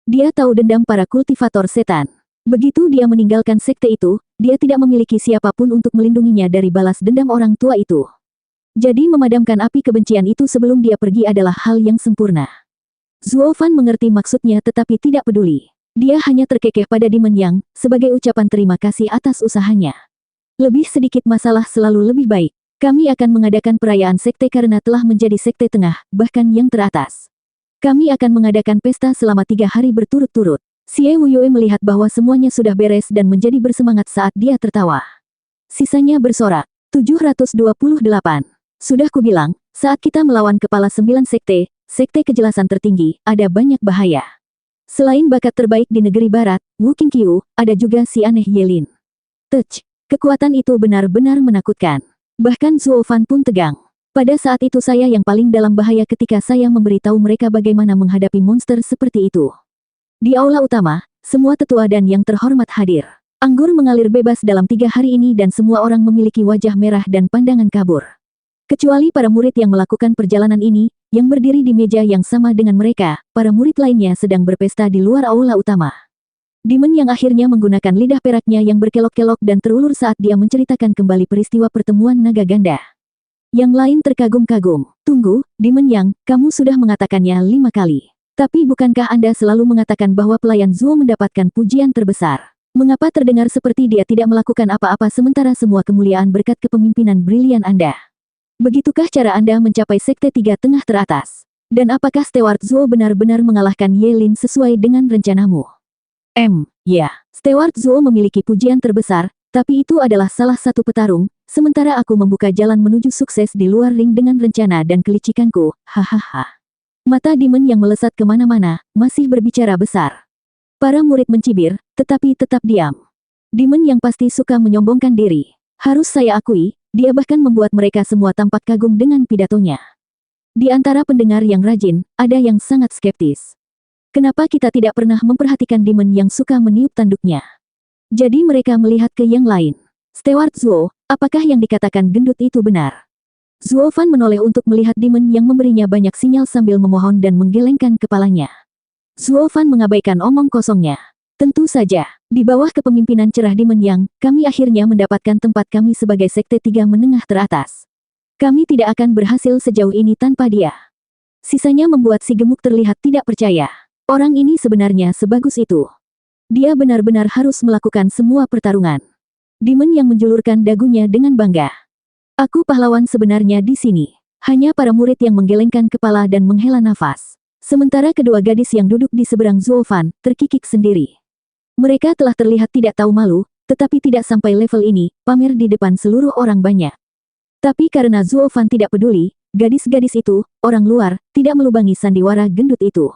Dia tahu dendam para kultivator setan. Begitu dia meninggalkan sekte itu, dia tidak memiliki siapapun untuk melindunginya dari balas dendam orang tua itu. Jadi memadamkan api kebencian itu sebelum dia pergi adalah hal yang sempurna. Zuo Fan mengerti maksudnya tetapi tidak peduli. Dia hanya terkekeh pada Demon Yang, sebagai ucapan terima kasih atas usahanya. Lebih sedikit masalah selalu lebih baik. Kami akan mengadakan perayaan sekte karena telah menjadi sekte tengah, bahkan yang teratas. Kami akan mengadakan pesta selama 3 hari berturut-turut. Xie Wuyue melihat bahwa semuanya sudah beres dan menjadi bersemangat saat dia tertawa. Sisanya bersorak. 728. Sudah kubilang, saat kita melawan kepala 9 sekte, sekte kejelasan tertinggi, ada banyak bahaya. Selain bakat terbaik di negeri barat, Wu Qingqiu, ada juga si aneh Yelin. Kekuatan itu benar-benar menakutkan. Bahkan Zuo Fan pun tegang. Pada saat itu saya yang paling dalam bahaya ketika saya memberitahu mereka bagaimana menghadapi monster seperti itu. Di aula utama, semua tetua dan yang terhormat hadir. Anggur mengalir bebas dalam 3 hari ini dan semua orang memiliki wajah merah dan pandangan kabur. Kecuali para murid yang melakukan perjalanan ini, yang berdiri di meja yang sama dengan mereka, para murid lainnya sedang berpesta di luar aula utama. Demon yang akhirnya menggunakan lidah peraknya yang berkelok-kelok dan terulur saat dia menceritakan kembali peristiwa pertemuan naga ganda. Yang lain terkagum-kagum. Tunggu, Demon Yang, kamu sudah mengatakannya 5 kali. Tapi bukankah Anda selalu mengatakan bahwa pelayan Zuo mendapatkan pujian terbesar? Mengapa terdengar seperti dia tidak melakukan apa-apa sementara semua kemuliaan berkat kepemimpinan brilian Anda? Begitukah cara Anda mencapai sekte tiga tengah teratas? Dan apakah Steward Zuo benar-benar mengalahkan Ye Lin sesuai dengan rencanamu? Ya, Steward Zuo memiliki pujian terbesar, tapi itu adalah salah satu petarung, sementara aku membuka jalan menuju sukses di luar ring dengan rencana dan kelicikanku, hahaha. Mata Demon yang melesat kemana-mana, masih berbicara besar. Para murid mencibir, tetapi tetap diam. Demon yang pasti suka menyombongkan diri. Harus saya akui, dia bahkan membuat mereka semua tampak kagum dengan pidatonya. Di antara pendengar yang rajin, ada yang sangat skeptis. Kenapa kita tidak pernah memperhatikan Demon yang suka meniup tanduknya? Jadi mereka melihat ke yang lain. Steward Zuo, apakah yang dikatakan gendut itu benar? Zuo Fan menoleh untuk melihat Demon yang memberinya banyak sinyal sambil memohon dan menggelengkan kepalanya. Zuo Fan mengabaikan omong kosongnya. Tentu saja, di bawah kepemimpinan cerah Demon Yang, kami akhirnya mendapatkan tempat kami sebagai sekte tiga menengah teratas. Kami tidak akan berhasil sejauh ini tanpa dia. Sisanya membuat si gemuk terlihat tidak percaya. Orang ini sebenarnya sebagus itu. Dia benar-benar harus melakukan semua pertarungan. Demon yang menjulurkan dagunya dengan bangga. Aku pahlawan sebenarnya di sini. Hanya para murid yang menggelengkan kepala dan menghela nafas. Sementara kedua gadis yang duduk di seberang Zuo Fan, terkikik sendiri. Mereka telah terlihat tidak tahu malu, tetapi tidak sampai level ini, pamer di depan seluruh orang banyak. Tapi karena Zuo Fan tidak peduli, gadis-gadis itu, orang luar, tidak melubangi sandiwara gendut itu.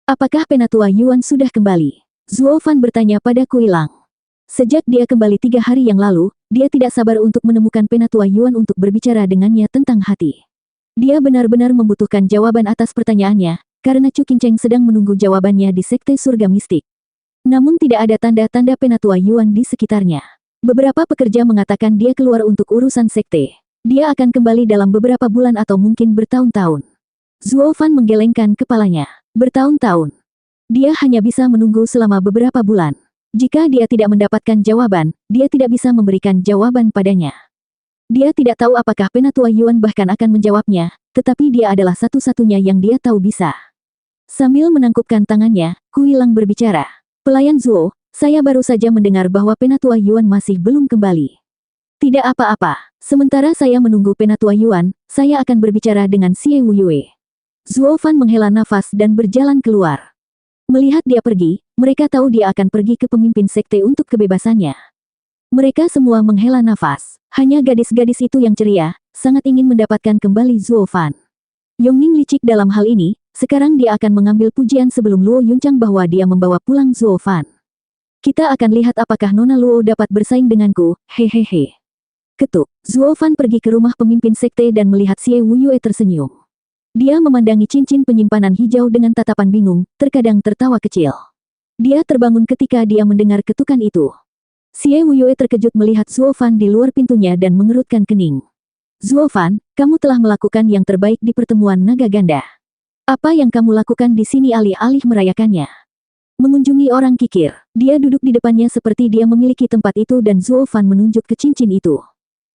Apakah Penatua Yuan sudah kembali? Zuo Fan bertanya pada Kuilang. Sejak dia kembali 3 hari yang lalu, dia tidak sabar untuk menemukan Penatua Yuan untuk berbicara dengannya tentang hati. Dia benar-benar membutuhkan jawaban atas pertanyaannya, karena Chu Qingcheng sedang menunggu jawabannya di Sekte Surga Mistik. Namun tidak ada tanda-tanda Penatua Yuan di sekitarnya. Beberapa pekerja mengatakan dia keluar untuk urusan sekte. Dia akan kembali dalam beberapa bulan atau mungkin bertahun-tahun. Zuo Fan menggelengkan kepalanya. Bertahun-tahun. Dia hanya bisa menunggu selama beberapa bulan. Jika dia tidak mendapatkan jawaban, dia tidak bisa memberikan jawaban padanya. Dia tidak tahu apakah Penatua Yuan bahkan akan menjawabnya, tetapi dia adalah satu-satunya yang dia tahu bisa. Sambil menangkupkan tangannya, Kuilang berbicara. Pelayan Zuo, saya baru saja mendengar bahwa Penatua Yuan masih belum kembali. Tidak apa-apa, sementara saya menunggu Penatua Yuan, saya akan berbicara dengan Xie Wuyue. Zuo Fan menghela nafas dan berjalan keluar. Melihat dia pergi, mereka tahu dia akan pergi ke pemimpin sekte untuk kebebasannya. Mereka semua menghela nafas. Hanya gadis-gadis itu yang ceria, sangat ingin mendapatkan kembali Zuo Fan. Yongning licik dalam hal ini, sekarang dia akan mengambil pujian sebelum Luo Yunchang bahwa dia membawa pulang Zuo Fan. Kita akan lihat apakah Nona Luo dapat bersaing denganku, hehehe. Ketuk, Zuo Fan pergi ke rumah pemimpin sekte dan melihat Xie Wuyue tersenyum. Dia memandangi cincin penyimpanan hijau dengan tatapan bingung, terkadang tertawa kecil. Dia terbangun ketika dia mendengar ketukan itu. Xie Wuyue terkejut melihat Zuo Fan di luar pintunya dan mengerutkan kening. Zuo Fan, kamu telah melakukan yang terbaik di pertemuan naga ganda. Apa yang kamu lakukan di sini alih-alih merayakannya? Mengunjungi orang kikir. Dia duduk di depannya seperti dia memiliki tempat itu dan Zuo Fan menunjuk ke cincin itu.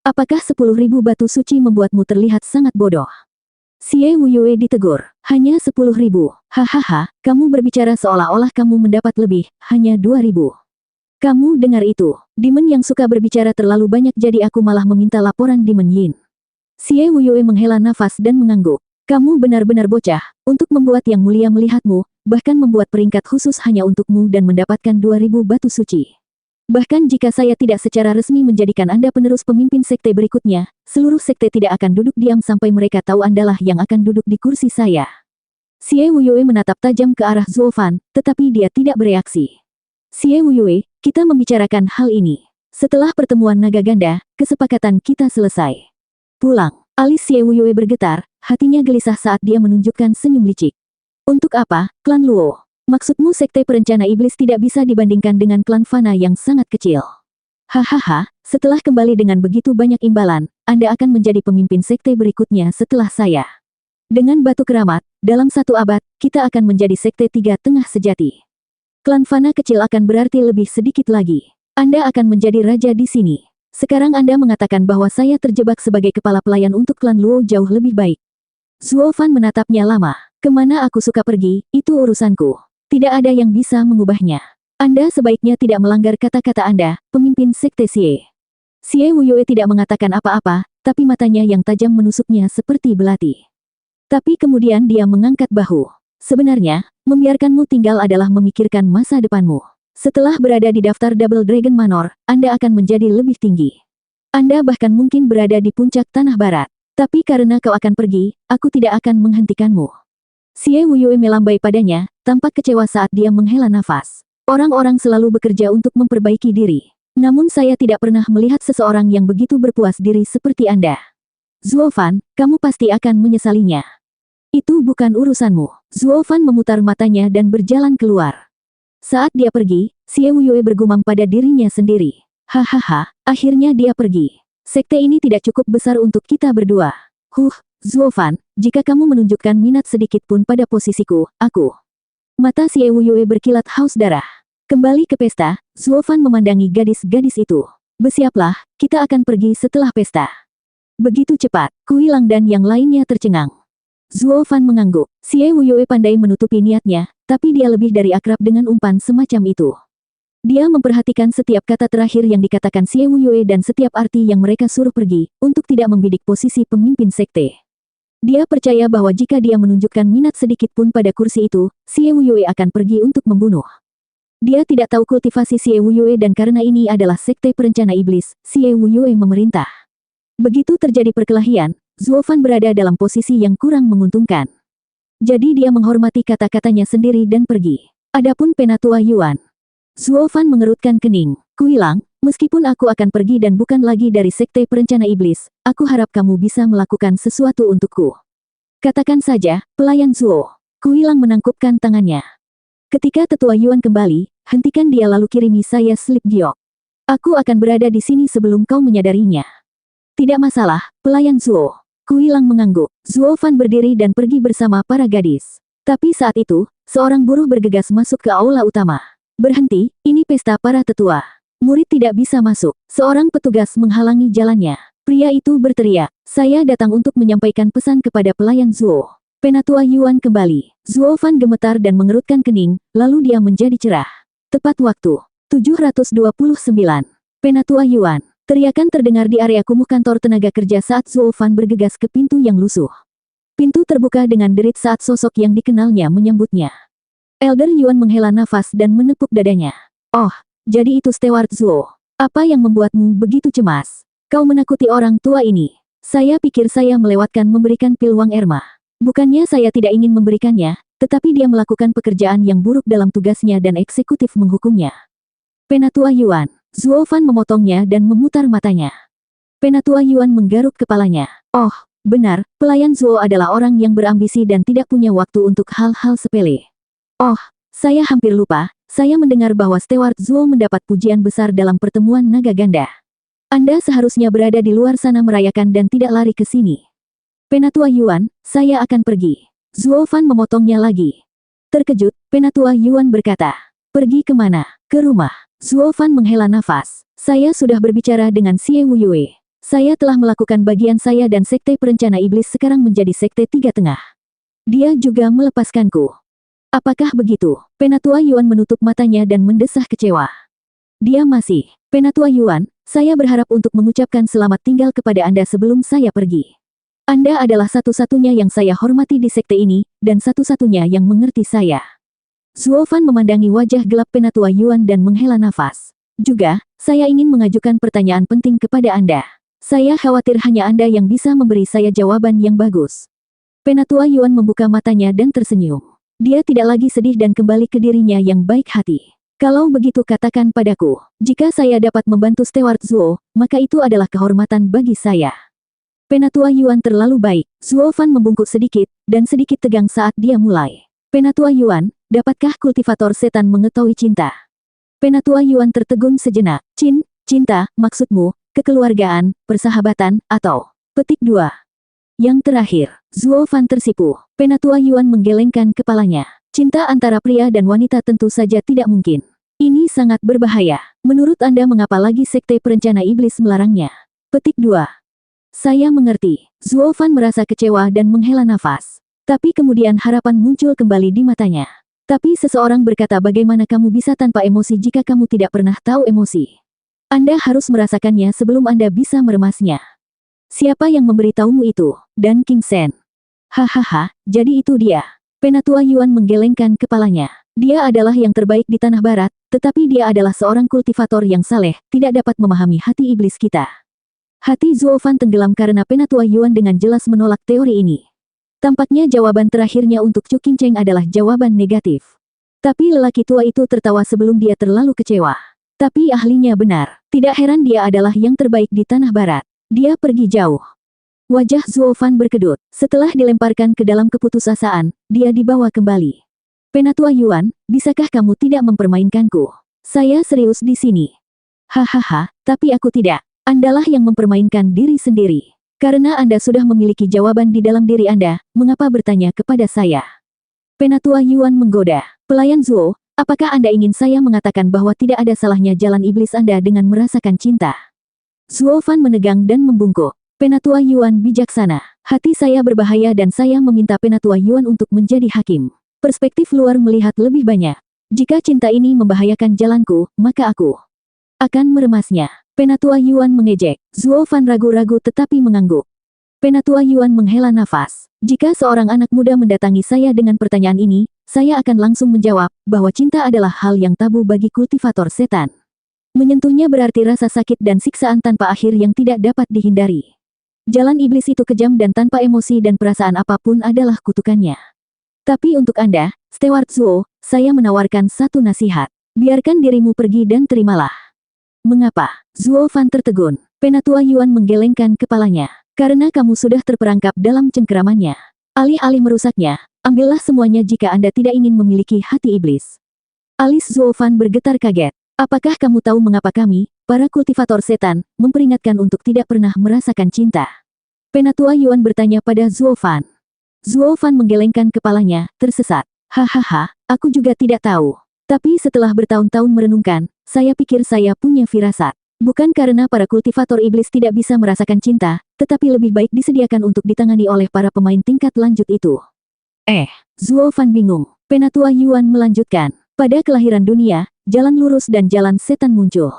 Apakah 10.000 batu suci membuatmu terlihat sangat bodoh? Xie Wuyue ditegur. Hanya 10.000. Hahaha, kamu berbicara seolah-olah kamu mendapat lebih, hanya 2.000. Kamu dengar itu. Demon yang suka berbicara terlalu banyak jadi aku malah meminta laporan Demon Yin. Xie Wuyue menghela nafas dan mengangguk. Kamu benar-benar bocah, untuk membuat yang mulia melihatmu, bahkan membuat peringkat khusus hanya untukmu dan mendapatkan 2.000 batu suci. Bahkan jika saya tidak secara resmi menjadikan Anda penerus pemimpin sekte berikutnya, seluruh sekte tidak akan duduk diam sampai mereka tahu Andalah yang akan duduk di kursi saya. Xie Wuyue menatap tajam ke arah Zuo Fan, tetapi dia tidak bereaksi. Xie Wuyue, kita membicarakan hal ini. Setelah pertemuan naga ganda, kesepakatan kita selesai. Pulang. Alis Xie Wuyue bergetar, hatinya gelisah saat dia menunjukkan senyum licik. Untuk apa, klan Luo? Maksudmu sekte perencana iblis tidak bisa dibandingkan dengan klan Fana yang sangat kecil. Hahaha, setelah kembali dengan begitu banyak imbalan, Anda akan menjadi pemimpin sekte berikutnya setelah saya. Dengan batu keramat, dalam 1 abad, kita akan menjadi sekte tiga tengah sejati. Klan Fana kecil akan berarti lebih sedikit lagi. Anda akan menjadi raja di sini. Sekarang Anda mengatakan bahwa saya terjebak sebagai kepala pelayan untuk klan Luo jauh lebih baik. Zuo Fan menatapnya lama. Kemana aku suka pergi, itu urusanku. Tidak ada yang bisa mengubahnya. Anda sebaiknya tidak melanggar kata-kata Anda, pemimpin sekte Xie. Xie Wuyue tidak mengatakan apa-apa, tapi matanya yang tajam menusuknya seperti belati. Tapi kemudian dia mengangkat bahu. Sebenarnya, membiarkanmu tinggal adalah memikirkan masa depanmu. Setelah berada di daftar Double Dragon Manor, Anda akan menjadi lebih tinggi. Anda bahkan mungkin berada di puncak tanah barat. Tapi karena kau akan pergi, aku tidak akan menghentikanmu. Xie Wuyue melambai padanya, tampak kecewa saat dia menghela nafas. Orang-orang selalu bekerja untuk memperbaiki diri. Namun saya tidak pernah melihat seseorang yang begitu berpuas diri seperti Anda. Zuo Fan, kamu pasti akan menyesalinya. Itu bukan urusanmu. Zuo Fan memutar matanya dan berjalan keluar. Saat dia pergi, Xie Wuyue bergumam pada dirinya sendiri. Hahaha, akhirnya dia pergi. Sekte ini tidak cukup besar untuk kita berdua. Zuo Fan, jika kamu menunjukkan minat sedikit pun pada posisiku, aku. Mata Xie Wuyue berkilat haus darah. Kembali ke pesta, Zuo Fan memandangi gadis-gadis itu. Bersiaplah, kita akan pergi setelah pesta. Begitu cepat, Kui Lang dan yang lainnya tercengang. Zuo Fan mengangguk. Xie Wuyue pandai menutupi niatnya, tapi dia lebih dari akrab dengan umpan semacam itu. Dia memperhatikan setiap kata terakhir yang dikatakan Xie Wuyue dan setiap arti yang mereka suruh pergi, untuk tidak membidik posisi pemimpin sekte. Dia percaya bahwa jika dia menunjukkan minat sedikit pun pada kursi itu, Xie Wuyue akan pergi untuk membunuh. Dia tidak tahu kultivasi Xie Wuyue dan karena ini adalah sekte perencana iblis, Xie Wuyue memerintah. Begitu terjadi perkelahian, Zuo Fan berada dalam posisi yang kurang menguntungkan. Jadi dia menghormati kata-katanya sendiri dan pergi. Adapun Penatua Yuan. Zuo Fan mengerutkan kening. Kui Lang, meskipun aku akan pergi dan bukan lagi dari sekte perencana iblis, aku harap kamu bisa melakukan sesuatu untukku. Katakan saja, pelayan Zuo. Kui Lang menangkupkan tangannya. Ketika Tetua Yuan kembali, hentikan dia lalu kirimi saya slip giok. Aku akan berada di sini sebelum kau menyadarinya. Tidak masalah, pelayan Zuo. Kui Lang mengangguk. Zuo Fan berdiri dan pergi bersama para gadis. Tapi saat itu, seorang buruh bergegas masuk ke aula utama. Berhenti, ini pesta para tetua. Murid tidak bisa masuk. Seorang petugas menghalangi jalannya. Pria itu berteriak, saya datang untuk menyampaikan pesan kepada pelayan Zuo. Penatua Yuan kembali. Zuo Fan gemetar dan mengerutkan kening, lalu dia menjadi cerah. Tepat waktu. 729. Penatua Yuan. Teriakan terdengar di area kumuh kantor tenaga kerja saat Zuo Fan bergegas ke pintu yang lusuh. Pintu terbuka dengan derit saat sosok yang dikenalnya menyambutnya. Elder Yuan menghela nafas dan menepuk dadanya. Oh, jadi itu Steward Zuo. Apa yang membuatmu begitu cemas? Kau menakuti orang tua ini. Saya pikir saya melewatkan memberikan pil Wang Erma. Bukannya saya tidak ingin memberikannya, tetapi dia melakukan pekerjaan yang buruk dalam tugasnya dan eksekutif menghukumnya. Penatua Yuan. Zuo Fan memotongnya dan memutar matanya. Penatua Yuan menggaruk kepalanya. Oh, benar, pelayan Zuo adalah orang yang berambisi dan tidak punya waktu untuk hal-hal sepele. Oh, saya hampir lupa, saya mendengar bahwa Steward Zuo mendapat pujian besar dalam pertemuan naga ganda. Anda seharusnya berada di luar sana merayakan dan tidak lari ke sini. Penatua Yuan, saya akan pergi. Zuo Fan memotongnya lagi. Terkejut, Penatua Yuan berkata, pergi kemana? Ke rumah. Zuo Fan menghela nafas. Saya sudah berbicara dengan Xie Wuyue. Saya telah melakukan bagian saya dan sekte perencana iblis sekarang menjadi sekte tiga tengah. Dia juga melepaskanku. Apakah begitu? Penatua Yuan menutup matanya dan mendesah kecewa. Dia masih. Penatua Yuan, saya berharap untuk mengucapkan selamat tinggal kepada Anda sebelum saya pergi. Anda adalah satu-satunya yang saya hormati di sekte ini, dan satu-satunya yang mengerti saya. Zuo Fan memandangi wajah gelap Penatua Yuan dan menghela nafas. Juga, saya ingin mengajukan pertanyaan penting kepada Anda. Saya khawatir hanya Anda yang bisa memberi saya jawaban yang bagus. Penatua Yuan membuka matanya dan tersenyum. Dia tidak lagi sedih dan kembali ke dirinya yang baik hati. Kalau begitu katakan padaku, jika saya dapat membantu Steward Zuo, maka itu adalah kehormatan bagi saya. Penatua Yuan terlalu baik. Zuo Fan membungkuk sedikit, dan sedikit tegang saat dia mulai. Penatua Yuan, dapatkah kultivator setan mengetahui cinta? Penatua Yuan tertegun sejenak. Cinta, maksudmu, kekeluargaan, persahabatan, atau? Petik 2. Yang terakhir, Zuo Fan tersipu. Penatua Yuan menggelengkan kepalanya. Cinta antara pria dan wanita tentu saja tidak mungkin. Ini sangat berbahaya. Menurut Anda mengapa lagi sekte perencana iblis melarangnya? Petik 2. Saya mengerti. Zuo Fan merasa kecewa dan menghela nafas. Tapi kemudian harapan muncul kembali di matanya. Tapi seseorang berkata, bagaimana kamu bisa tanpa emosi jika kamu tidak pernah tahu emosi? Anda harus merasakannya sebelum Anda bisa meremasnya. Siapa yang memberitahumu itu? Dan King Sen. Hahaha, jadi itu dia. Penatua Yuan menggelengkan kepalanya. Dia adalah yang terbaik di Tanah Barat, tetapi dia adalah seorang kultivator yang saleh, tidak dapat memahami hati iblis kita. Hati Zuo Fan tenggelam karena Penatua Yuan dengan jelas menolak teori ini. Tampaknya jawaban terakhirnya untuk Chu Qingcheng adalah jawaban negatif. Tapi lelaki tua itu tertawa sebelum dia terlalu kecewa. Tapi ahlinya benar. Tidak heran dia adalah yang terbaik di Tanah Barat. Dia pergi jauh. Wajah Zuo Fan berkedut. Setelah dilemparkan ke dalam keputusasaan, dia dibawa kembali. Penatua Yuan, bisakah kamu tidak mempermainkanku? Saya serius di sini. Hahaha, tapi aku tidak. Andalah yang mempermainkan diri sendiri. Karena Anda sudah memiliki jawaban di dalam diri Anda, mengapa bertanya kepada saya? Penatua Yuan menggoda. Pelayan Zuo, apakah Anda ingin saya mengatakan bahwa tidak ada salahnya jalan iblis Anda dengan merasakan cinta? Zuo Fan menegang dan membungkuk. Penatua Yuan bijaksana. Hati saya berbahaya dan saya meminta Penatua Yuan untuk menjadi hakim. Perspektif luar melihat lebih banyak. Jika cinta ini membahayakan jalanku, maka aku akan meremasnya. Penatua Yuan mengejek. Zuo Fan ragu-ragu tetapi mengangguk. Penatua Yuan menghela nafas. Jika seorang anak muda mendatangi saya dengan pertanyaan ini, saya akan langsung menjawab bahwa cinta adalah hal yang tabu bagi kultivator setan. Menyentuhnya berarti rasa sakit dan siksaan tanpa akhir yang tidak dapat dihindari. Jalan iblis itu kejam dan tanpa emosi dan perasaan apapun adalah kutukannya. Tapi untuk Anda, Steward Zuo, saya menawarkan satu nasihat. Biarkan dirimu pergi dan terimalah. Mengapa? Zuo Fan tertegun. Penatua Yuan menggelengkan kepalanya. Karena kamu sudah terperangkap dalam cengkeramannya. Alih-alih merusaknya, ambillah semuanya jika Anda tidak ingin memiliki hati iblis. Alis Zuo Fan bergetar kaget. Apakah kamu tahu mengapa kami, para kultivator setan, memperingatkan untuk tidak pernah merasakan cinta? Penatua Yuan bertanya pada Zuo Fan. Zuo Fan menggelengkan kepalanya, tersesat. Hahaha, aku juga tidak tahu. Tapi setelah bertahun-tahun merenungkan, saya pikir saya punya firasat. Bukan karena para kultivator iblis tidak bisa merasakan cinta, tetapi lebih baik disediakan untuk ditangani oleh para pemain tingkat lanjut itu. Zuo Fan bingung. Penatua Yuan melanjutkan. Pada kelahiran dunia, jalan lurus dan jalan setan muncul.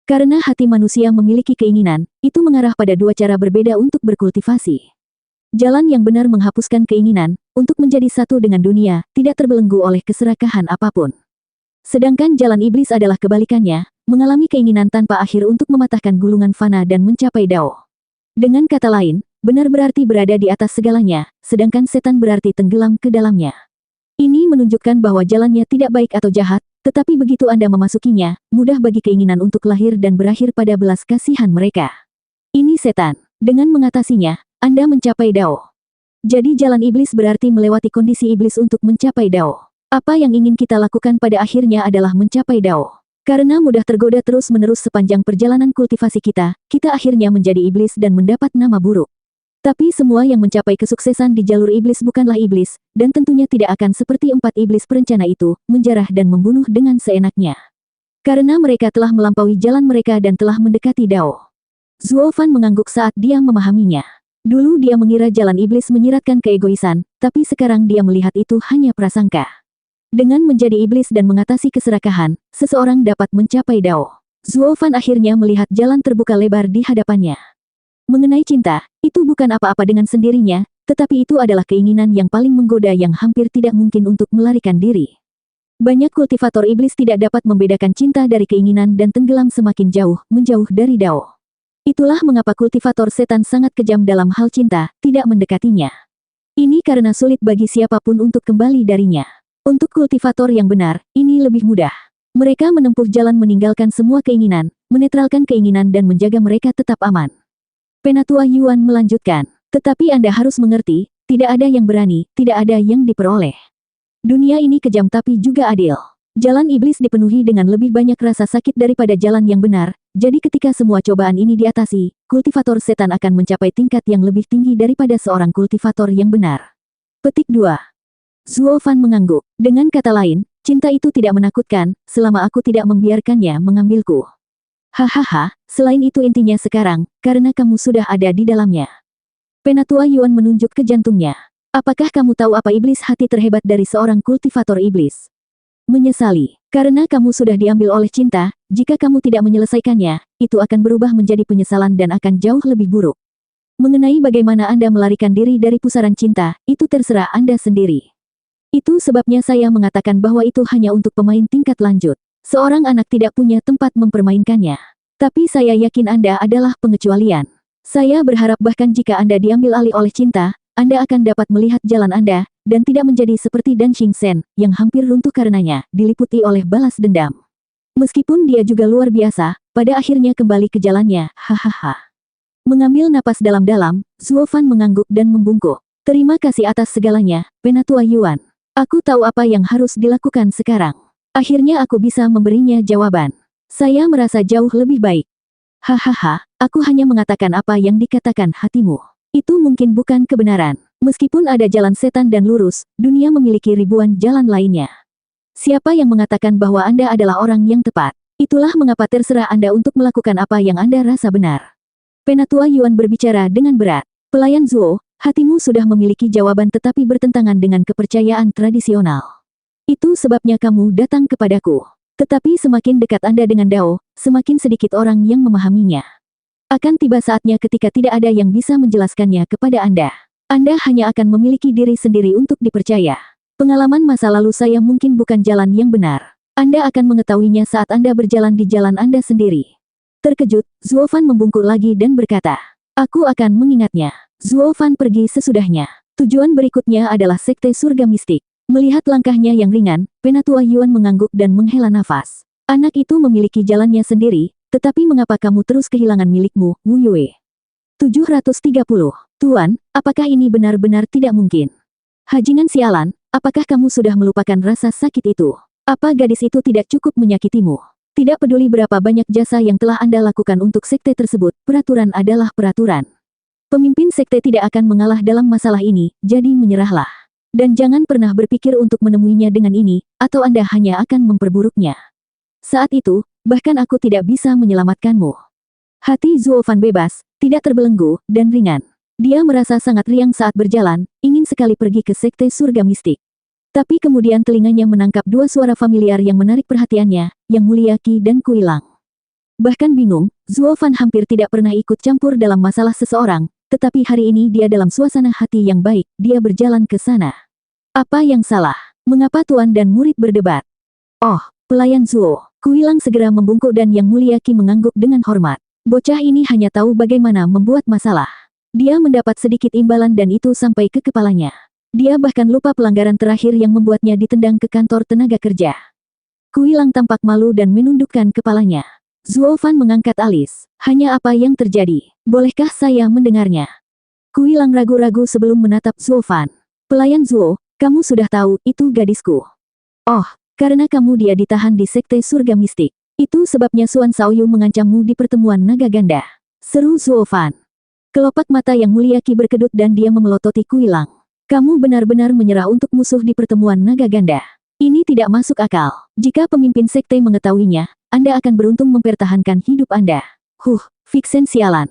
Karena hati manusia memiliki keinginan, itu mengarah pada dua cara berbeda untuk berkultivasi. Jalan yang benar menghapuskan keinginan, untuk menjadi satu dengan dunia, tidak terbelenggu oleh keserakahan apapun. Sedangkan jalan iblis adalah kebalikannya, mengalami keinginan tanpa akhir untuk mematahkan gulungan fana dan mencapai Dao. Dengan kata lain, benar berarti berada di atas segalanya, sedangkan setan berarti tenggelam ke dalamnya. Ini menunjukkan bahwa jalannya tidak baik atau jahat, tetapi begitu Anda memasukinya, mudah bagi keinginan untuk lahir dan berakhir pada belas kasihan mereka. Ini setan. Dengan mengatasinya, Anda mencapai Dao. Jadi jalan iblis berarti melewati kondisi iblis untuk mencapai Dao. Apa yang ingin kita lakukan pada akhirnya adalah mencapai Dao. Karena mudah tergoda terus-menerus sepanjang perjalanan kultivasi kita, kita akhirnya menjadi iblis dan mendapat nama buruk. Tapi semua yang mencapai kesuksesan di jalur iblis bukanlah iblis, dan tentunya tidak akan seperti 4 iblis perencana itu, menjarah dan membunuh dengan seenaknya. Karena mereka telah melampaui jalan mereka dan telah mendekati Dao. Zuo Fan mengangguk saat dia memahaminya. Dulu dia mengira jalan iblis menyiratkan keegoisan, tapi sekarang dia melihat itu hanya prasangka. Dengan menjadi iblis dan mengatasi keserakahan, seseorang dapat mencapai Dao. Zuo Fan akhirnya melihat jalan terbuka lebar di hadapannya. Mengenai cinta, itu bukan apa-apa dengan sendirinya, tetapi itu adalah keinginan yang paling menggoda yang hampir tidak mungkin untuk melarikan diri. Banyak kultivator iblis tidak dapat membedakan cinta dari keinginan dan tenggelam semakin jauh, menjauh dari Dao. Itulah mengapa kultivator setan sangat kejam dalam hal cinta, tidak mendekatinya. Ini karena sulit bagi siapapun untuk kembali darinya. Untuk kultivator yang benar, ini lebih mudah. Mereka menempuh jalan meninggalkan semua keinginan, menetralkan keinginan dan menjaga mereka tetap aman. Penatua Yuan melanjutkan, tetapi Anda harus mengerti, tidak ada yang berani, tidak ada yang diperoleh. Dunia ini kejam tapi juga adil. Jalan iblis dipenuhi dengan lebih banyak rasa sakit daripada jalan yang benar, jadi ketika semua cobaan ini diatasi, kultivator setan akan mencapai tingkat yang lebih tinggi daripada seorang kultivator yang benar. Petik 2. Zuo Fan mengangguk. Dengan kata lain, cinta itu tidak menakutkan, selama aku tidak membiarkannya mengambilku. Hahaha, selain itu intinya sekarang, karena kamu sudah ada di dalamnya. Penatua Yuan menunjuk ke jantungnya. Apakah kamu tahu apa iblis hati terhebat dari seorang kultivator iblis? Menyesali, karena kamu sudah diambil oleh cinta, jika kamu tidak menyelesaikannya, itu akan berubah menjadi penyesalan dan akan jauh lebih buruk. Mengenai bagaimana Anda melarikan diri dari pusaran cinta, itu terserah Anda sendiri. Itu sebabnya saya mengatakan bahwa itu hanya untuk pemain tingkat lanjut. Seorang anak tidak punya tempat mempermainkannya. Tapi saya yakin Anda adalah pengecualian. Saya berharap bahkan jika Anda diambil alih oleh cinta, Anda akan dapat melihat jalan Anda, dan tidak menjadi seperti Dan Xingchen, yang hampir runtuh karenanya, diliputi oleh balas dendam. Meskipun dia juga luar biasa, pada akhirnya kembali ke jalannya, hahaha. Mengambil napas dalam-dalam, Zuo Fan mengangguk dan membungkuk. Terima kasih atas segalanya, Penatua Yuan. Aku tahu apa yang harus dilakukan sekarang. Akhirnya aku bisa memberinya jawaban. Saya merasa jauh lebih baik. Hahaha, aku hanya mengatakan apa yang dikatakan hatimu. Itu mungkin bukan kebenaran. Meskipun ada jalan setan dan lurus, dunia memiliki ribuan jalan lainnya. Siapa yang mengatakan bahwa Anda adalah orang yang tepat? Itulah mengapa terserah Anda untuk melakukan apa yang Anda rasa benar. Penatua Yuan berbicara dengan berat. Pelayan Zuo, hatimu sudah memiliki jawaban tetapi bertentangan dengan kepercayaan tradisional. Itu sebabnya kamu datang kepadaku. Tetapi semakin dekat Anda dengan Dao, semakin sedikit orang yang memahaminya. Akan tiba saatnya ketika tidak ada yang bisa menjelaskannya kepada Anda. Anda hanya akan memiliki diri sendiri untuk dipercaya. Pengalaman masa lalu saya mungkin bukan jalan yang benar. Anda akan mengetahuinya saat Anda berjalan di jalan Anda sendiri. Terkejut, Zuo Fan membungkuk lagi dan berkata, aku akan mengingatnya. Zuo Fan pergi sesudahnya. Tujuan berikutnya adalah Sekte Surga Mistik. Melihat langkahnya yang ringan, Penatua Yuan mengangguk dan menghela nafas. Anak itu memiliki jalannya sendiri, tetapi mengapa kamu terus kehilangan milikmu, Wu Yue? 730. Tuan, apakah ini benar-benar tidak mungkin? Hajingan sialan, apakah kamu sudah melupakan rasa sakit itu? Apa gadis itu tidak cukup menyakitimu? Tidak peduli berapa banyak jasa yang telah Anda lakukan untuk sekte tersebut, peraturan adalah peraturan. Pemimpin sekte tidak akan mengalah dalam masalah ini, jadi menyerahlah. Dan jangan pernah berpikir untuk menemuinya dengan ini, atau Anda hanya akan memperburuknya. Saat itu, bahkan aku tidak bisa menyelamatkanmu. Hati Zuo Fan bebas, tidak terbelenggu, dan ringan. Dia merasa sangat riang saat berjalan, ingin sekali pergi ke Sekte Surga Mistik. Tapi kemudian telinganya menangkap dua suara familiar yang menarik perhatiannya, Yang Mulia Qi dan Kuilang. Bahkan bingung, Zuo Fan hampir tidak pernah ikut campur dalam masalah seseorang, tetapi hari ini dia dalam suasana hati yang baik, dia berjalan ke sana. Apa yang salah? Mengapa tuan dan murid berdebat? Oh, pelayan Zuo. Kuilang segera membungkuk dan Yang Mulia Qi mengangguk dengan hormat. Bocah ini hanya tahu bagaimana membuat masalah. Dia mendapat sedikit imbalan dan itu sampai ke kepalanya. Dia bahkan lupa pelanggaran terakhir yang membuatnya ditendang ke kantor tenaga kerja. Kuilang tampak malu dan menundukkan kepalanya. Zuo Fan mengangkat alis. Hanya apa yang terjadi? Bolehkah saya mendengarnya? Kuilang ragu-ragu sebelum menatap Zuo Fan. Pelayan Zuo, kamu sudah tahu, itu gadisku. Oh, karena kamu dia ditahan di Sekte Surga Mistik. Itu sebabnya Suan Shaoyu mengancammu di pertemuan naga ganda. Seru Zuo Fan. Kelopak mata Yang Mulia Qi berkedut dan dia memelototi Kuilang. Kamu benar-benar menyerah untuk musuh di pertemuan naga ganda. Ini tidak masuk akal. Jika pemimpin sekte mengetahuinya, Anda akan beruntung mempertahankan hidup Anda. Vixen sialan.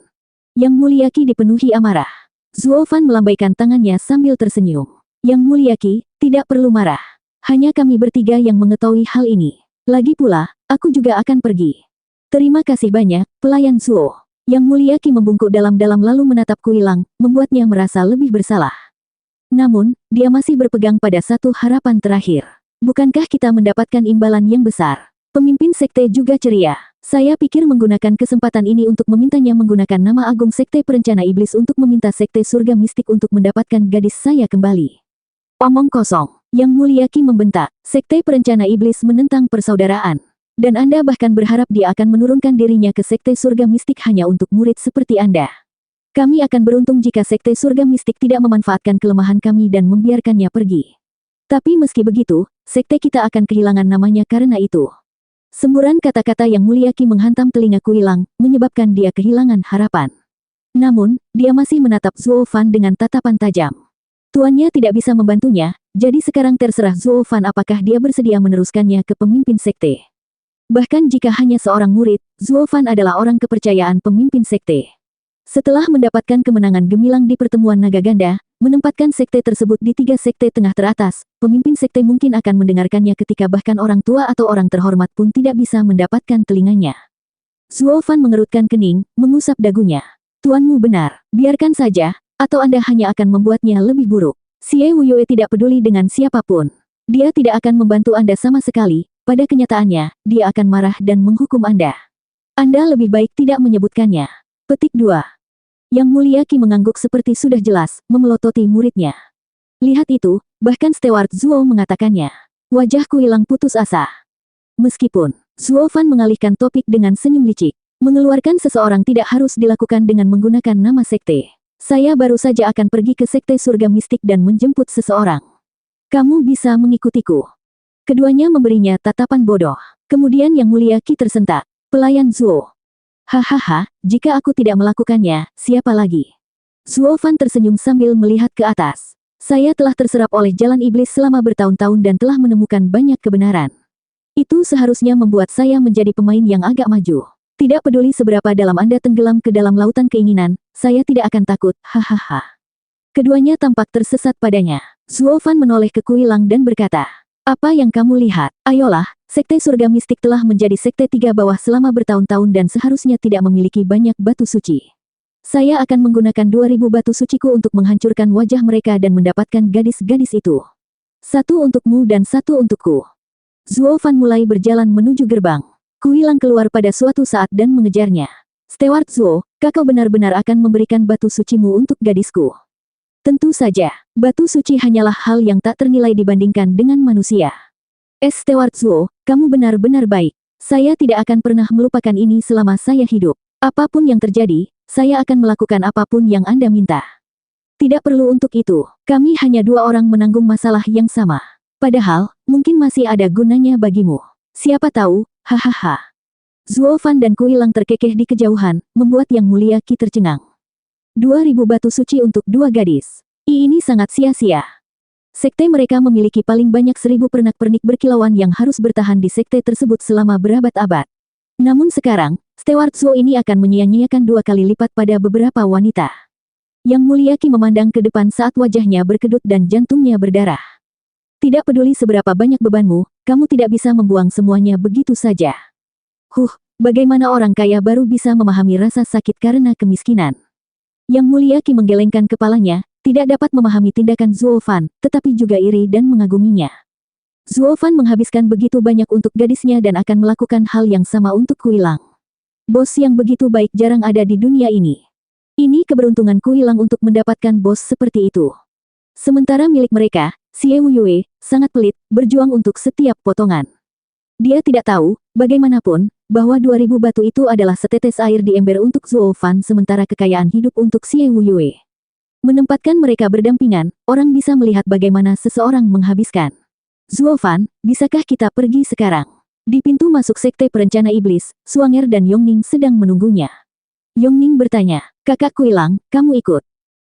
Yang Mulia Qi dipenuhi amarah. Zuo Fan melambaikan tangannya sambil tersenyum. Yang Mulia Qi, tidak perlu marah. Hanya kami bertiga yang mengetahui hal ini. Lagi pula, aku juga akan pergi. Terima kasih banyak, pelayan Zuo. Yang Mulia Qi membungkuk dalam-dalam lalu menatap Kuilang, membuatnya merasa lebih bersalah. Namun, dia masih berpegang pada satu harapan terakhir. Bukankah kita mendapatkan imbalan yang besar? Pemimpin sekte juga ceria. Saya pikir menggunakan kesempatan ini untuk memintanya menggunakan nama agung Sekte Perencana Iblis untuk meminta Sekte Surga Mistik untuk mendapatkan gadis saya kembali. Omong kosong. Yang Mulia Qi membentak. Sekte Perencana Iblis menentang persaudaraan. Dan Anda bahkan berharap dia akan menurunkan dirinya ke Sekte Surga Mistik hanya untuk murid seperti Anda. Kami akan beruntung jika Sekte Surga Mistik tidak memanfaatkan kelemahan kami dan membiarkannya pergi. Tapi meski begitu, sekte kita akan kehilangan namanya karena itu. Semburan kata-kata Yang Mulia Qi menghantam telinga Kuilang, menyebabkan dia kehilangan harapan. Namun, dia masih menatap Zuo Fan dengan tatapan tajam. Tuannya tidak bisa membantunya, jadi sekarang terserah Zuo Fan apakah dia bersedia meneruskannya ke pemimpin sekte. Bahkan jika hanya seorang murid, Zuo Fan adalah orang kepercayaan pemimpin sekte. Setelah mendapatkan kemenangan gemilang di pertemuan naga ganda, menempatkan sekte tersebut di 3 sekte tengah teratas, pemimpin sekte mungkin akan mendengarkannya ketika bahkan orang tua atau orang terhormat pun tidak bisa mendapatkan telinganya. Zuo Fan mengerutkan kening, mengusap dagunya. Tuanmu benar, biarkan saja, atau Anda hanya akan membuatnya lebih buruk. Xie Wuyue tidak peduli dengan siapapun. Dia tidak akan membantu Anda sama sekali, pada kenyataannya, dia akan marah dan menghukum Anda. Anda lebih baik tidak menyebutkannya. Petik 2. Yang Mulia Qi mengangguk seperti sudah jelas, memelototi muridnya. Lihat itu, bahkan Steward Zuo mengatakannya. Wajahku hilang putus asa. Meskipun, Zuo Fan mengalihkan topik dengan senyum licik. Mengeluarkan seseorang tidak harus dilakukan dengan menggunakan nama sekte. Saya baru saja akan pergi ke sekte surga mistik dan menjemput seseorang. Kamu bisa mengikutiku. Keduanya memberinya tatapan bodoh. Kemudian Yang Mulia Qi tersentak. Pelayan Zuo. Hahaha, jika aku tidak melakukannya, siapa lagi? Zuo Fan tersenyum sambil melihat ke atas. Saya telah terserap oleh jalan iblis selama bertahun-tahun dan telah menemukan banyak kebenaran. Itu seharusnya membuat saya menjadi pemain yang agak maju. Tidak peduli seberapa dalam Anda tenggelam ke dalam lautan keinginan, saya tidak akan takut, hahaha. Keduanya tampak tersesat padanya. Zuo Fan menoleh ke Kuilang dan berkata, apa yang kamu lihat? Ayolah, sekte surga mistik telah menjadi sekte 3 bawah selama bertahun-tahun dan seharusnya tidak memiliki banyak batu suci. Saya akan menggunakan 2000 batu suciku untuk menghancurkan wajah mereka dan mendapatkan gadis-gadis itu. 1 untukmu dan 1 untukku. Zuo Fan mulai berjalan menuju gerbang. Kuilang keluar pada suatu saat dan mengejarnya. Steward Zuo, kakak benar-benar akan memberikan batu sucimu untuk gadisku. Tentu saja, batu suci hanyalah hal yang tak ternilai dibandingkan dengan manusia. Steward Zuo, kamu benar-benar baik. Saya tidak akan pernah melupakan ini selama saya hidup. Apapun yang terjadi, saya akan melakukan apapun yang Anda minta. Tidak perlu untuk itu, kami hanya 2 orang menanggung masalah yang sama. Padahal, mungkin masih ada gunanya bagimu. Siapa tahu, hahaha. Zuo Fan dan Kuilang terkekeh di kejauhan, membuat Yang Mulia Qi tercengang. 2000 batu suci untuk 2 gadis. Ini sangat sia-sia. Sekte mereka memiliki paling banyak 1000 pernak-pernik berkilauan yang harus bertahan di sekte tersebut selama berabad-abad. Namun sekarang, Steward Zuo ini akan menyia-nyiakan 2 kali lipat pada beberapa wanita. Yang Mulia Qi memandang ke depan saat wajahnya berkedut dan jantungnya berdarah. Tidak peduli seberapa banyak bebanmu, kamu tidak bisa membuang semuanya begitu saja. Bagaimana orang kaya baru bisa memahami rasa sakit karena kemiskinan? Yang Mulia Qi menggelengkan kepalanya, tidak dapat memahami tindakan Zuo Fan, tetapi juga iri dan mengaguminya. Zuo Fan menghabiskan begitu banyak untuk gadisnya dan akan melakukan hal yang sama untuk Kuilang. Bos yang begitu baik jarang ada di dunia ini. Ini keberuntungan Kuilang untuk mendapatkan bos seperti itu. Sementara milik mereka, Xie Wuyue, sangat pelit, berjuang untuk setiap potongan. Dia tidak tahu, bagaimanapun, bahwa 2000 batu itu adalah setetes air di ember untuk Zuo Fan sementara kekayaan hidup untuk Xie Wuyue. Menempatkan mereka berdampingan, orang bisa melihat bagaimana seseorang menghabiskan. Zuo Fan, bisakah kita pergi sekarang? Di pintu masuk sekte perencana iblis, Suanger dan Yongning sedang menunggunya. Yongning bertanya, kakak Kuilang, kamu ikut?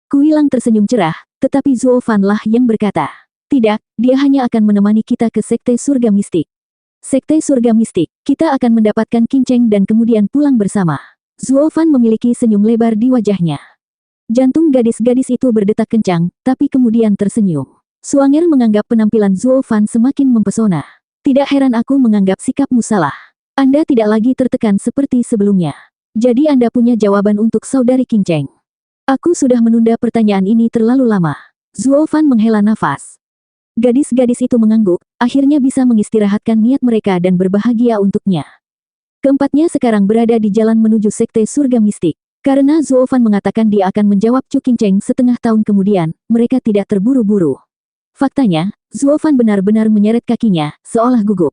Kuilang tersenyum cerah, tetapi Zuo Fan lah yang berkata, tidak, dia hanya akan menemani kita ke sekte surga mistik. Sekte surga mistik, kita akan mendapatkan kinceng dan kemudian pulang bersama. Zuo Fan memiliki senyum lebar di wajahnya. Jantung gadis-gadis itu berdetak kencang, tapi kemudian tersenyum. Suanger menganggap penampilan Zuo Fan semakin mempesona. Tidak heran aku menganggap sikapmu salah. Anda tidak lagi tertekan seperti sebelumnya. Jadi Anda punya jawaban untuk saudari kinceng. Aku sudah menunda pertanyaan ini terlalu lama. Zuo Fan menghela nafas. Gadis-gadis itu mengangguk, akhirnya bisa mengistirahatkan niat mereka dan berbahagia untuknya. Keempatnya sekarang berada di jalan menuju sekte surga mistik. Karena Zuo Fan mengatakan dia akan menjawab Chu Qingcheng setengah tahun kemudian, mereka tidak terburu-buru. Faktanya, Zuo Fan benar-benar menyeret kakinya, seolah gugup.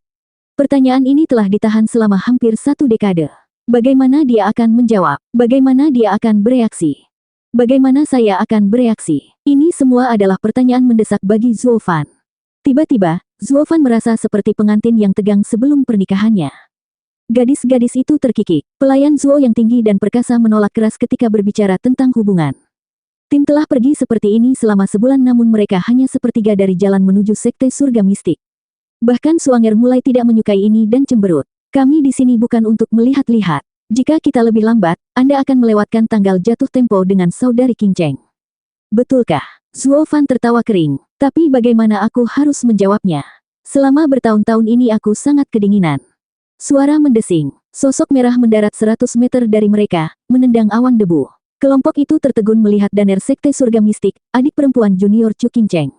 Pertanyaan ini telah ditahan selama hampir 1 dekade. Bagaimana dia akan menjawab? Bagaimana dia akan bereaksi? Bagaimana saya akan bereaksi? Ini semua adalah pertanyaan mendesak bagi Zuo Fan. Tiba-tiba, Zuo Fan merasa seperti pengantin yang tegang sebelum pernikahannya. Gadis-gadis itu terkikik. Pelayan Zuo yang tinggi dan perkasa menolak keras ketika berbicara tentang hubungan. Tim telah pergi seperti ini selama sebulan namun mereka hanya sepertiga dari jalan menuju sekte surga mistik. Bahkan Suanger mulai tidak menyukai ini dan cemberut. Kami di sini bukan untuk melihat-lihat. Jika kita lebih lambat, Anda akan melewatkan tanggal jatuh tempo dengan saudari King Cheng. Betulkah? Zuo Fan tertawa kering. Tapi bagaimana aku harus menjawabnya? Selama bertahun-tahun ini aku sangat kedinginan. Suara mendesing. Sosok merah mendarat 100 meter dari mereka, menendang awan debu. Kelompok itu tertegun melihat Daner Sekte Surga Mistik, adik perempuan junior Chu King Cheng.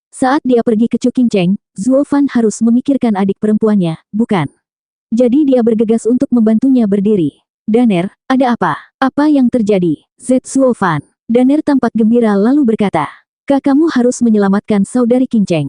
Saat dia pergi ke Chu King Cheng, Zuo Fan harus memikirkan adik perempuannya, bukan? Jadi dia bergegas untuk membantunya berdiri. Daner, ada apa? Apa yang terjadi? Z Zuo Fan. Daner tampak gembira lalu berkata, Kak, kamu harus menyelamatkan saudari King Cheng.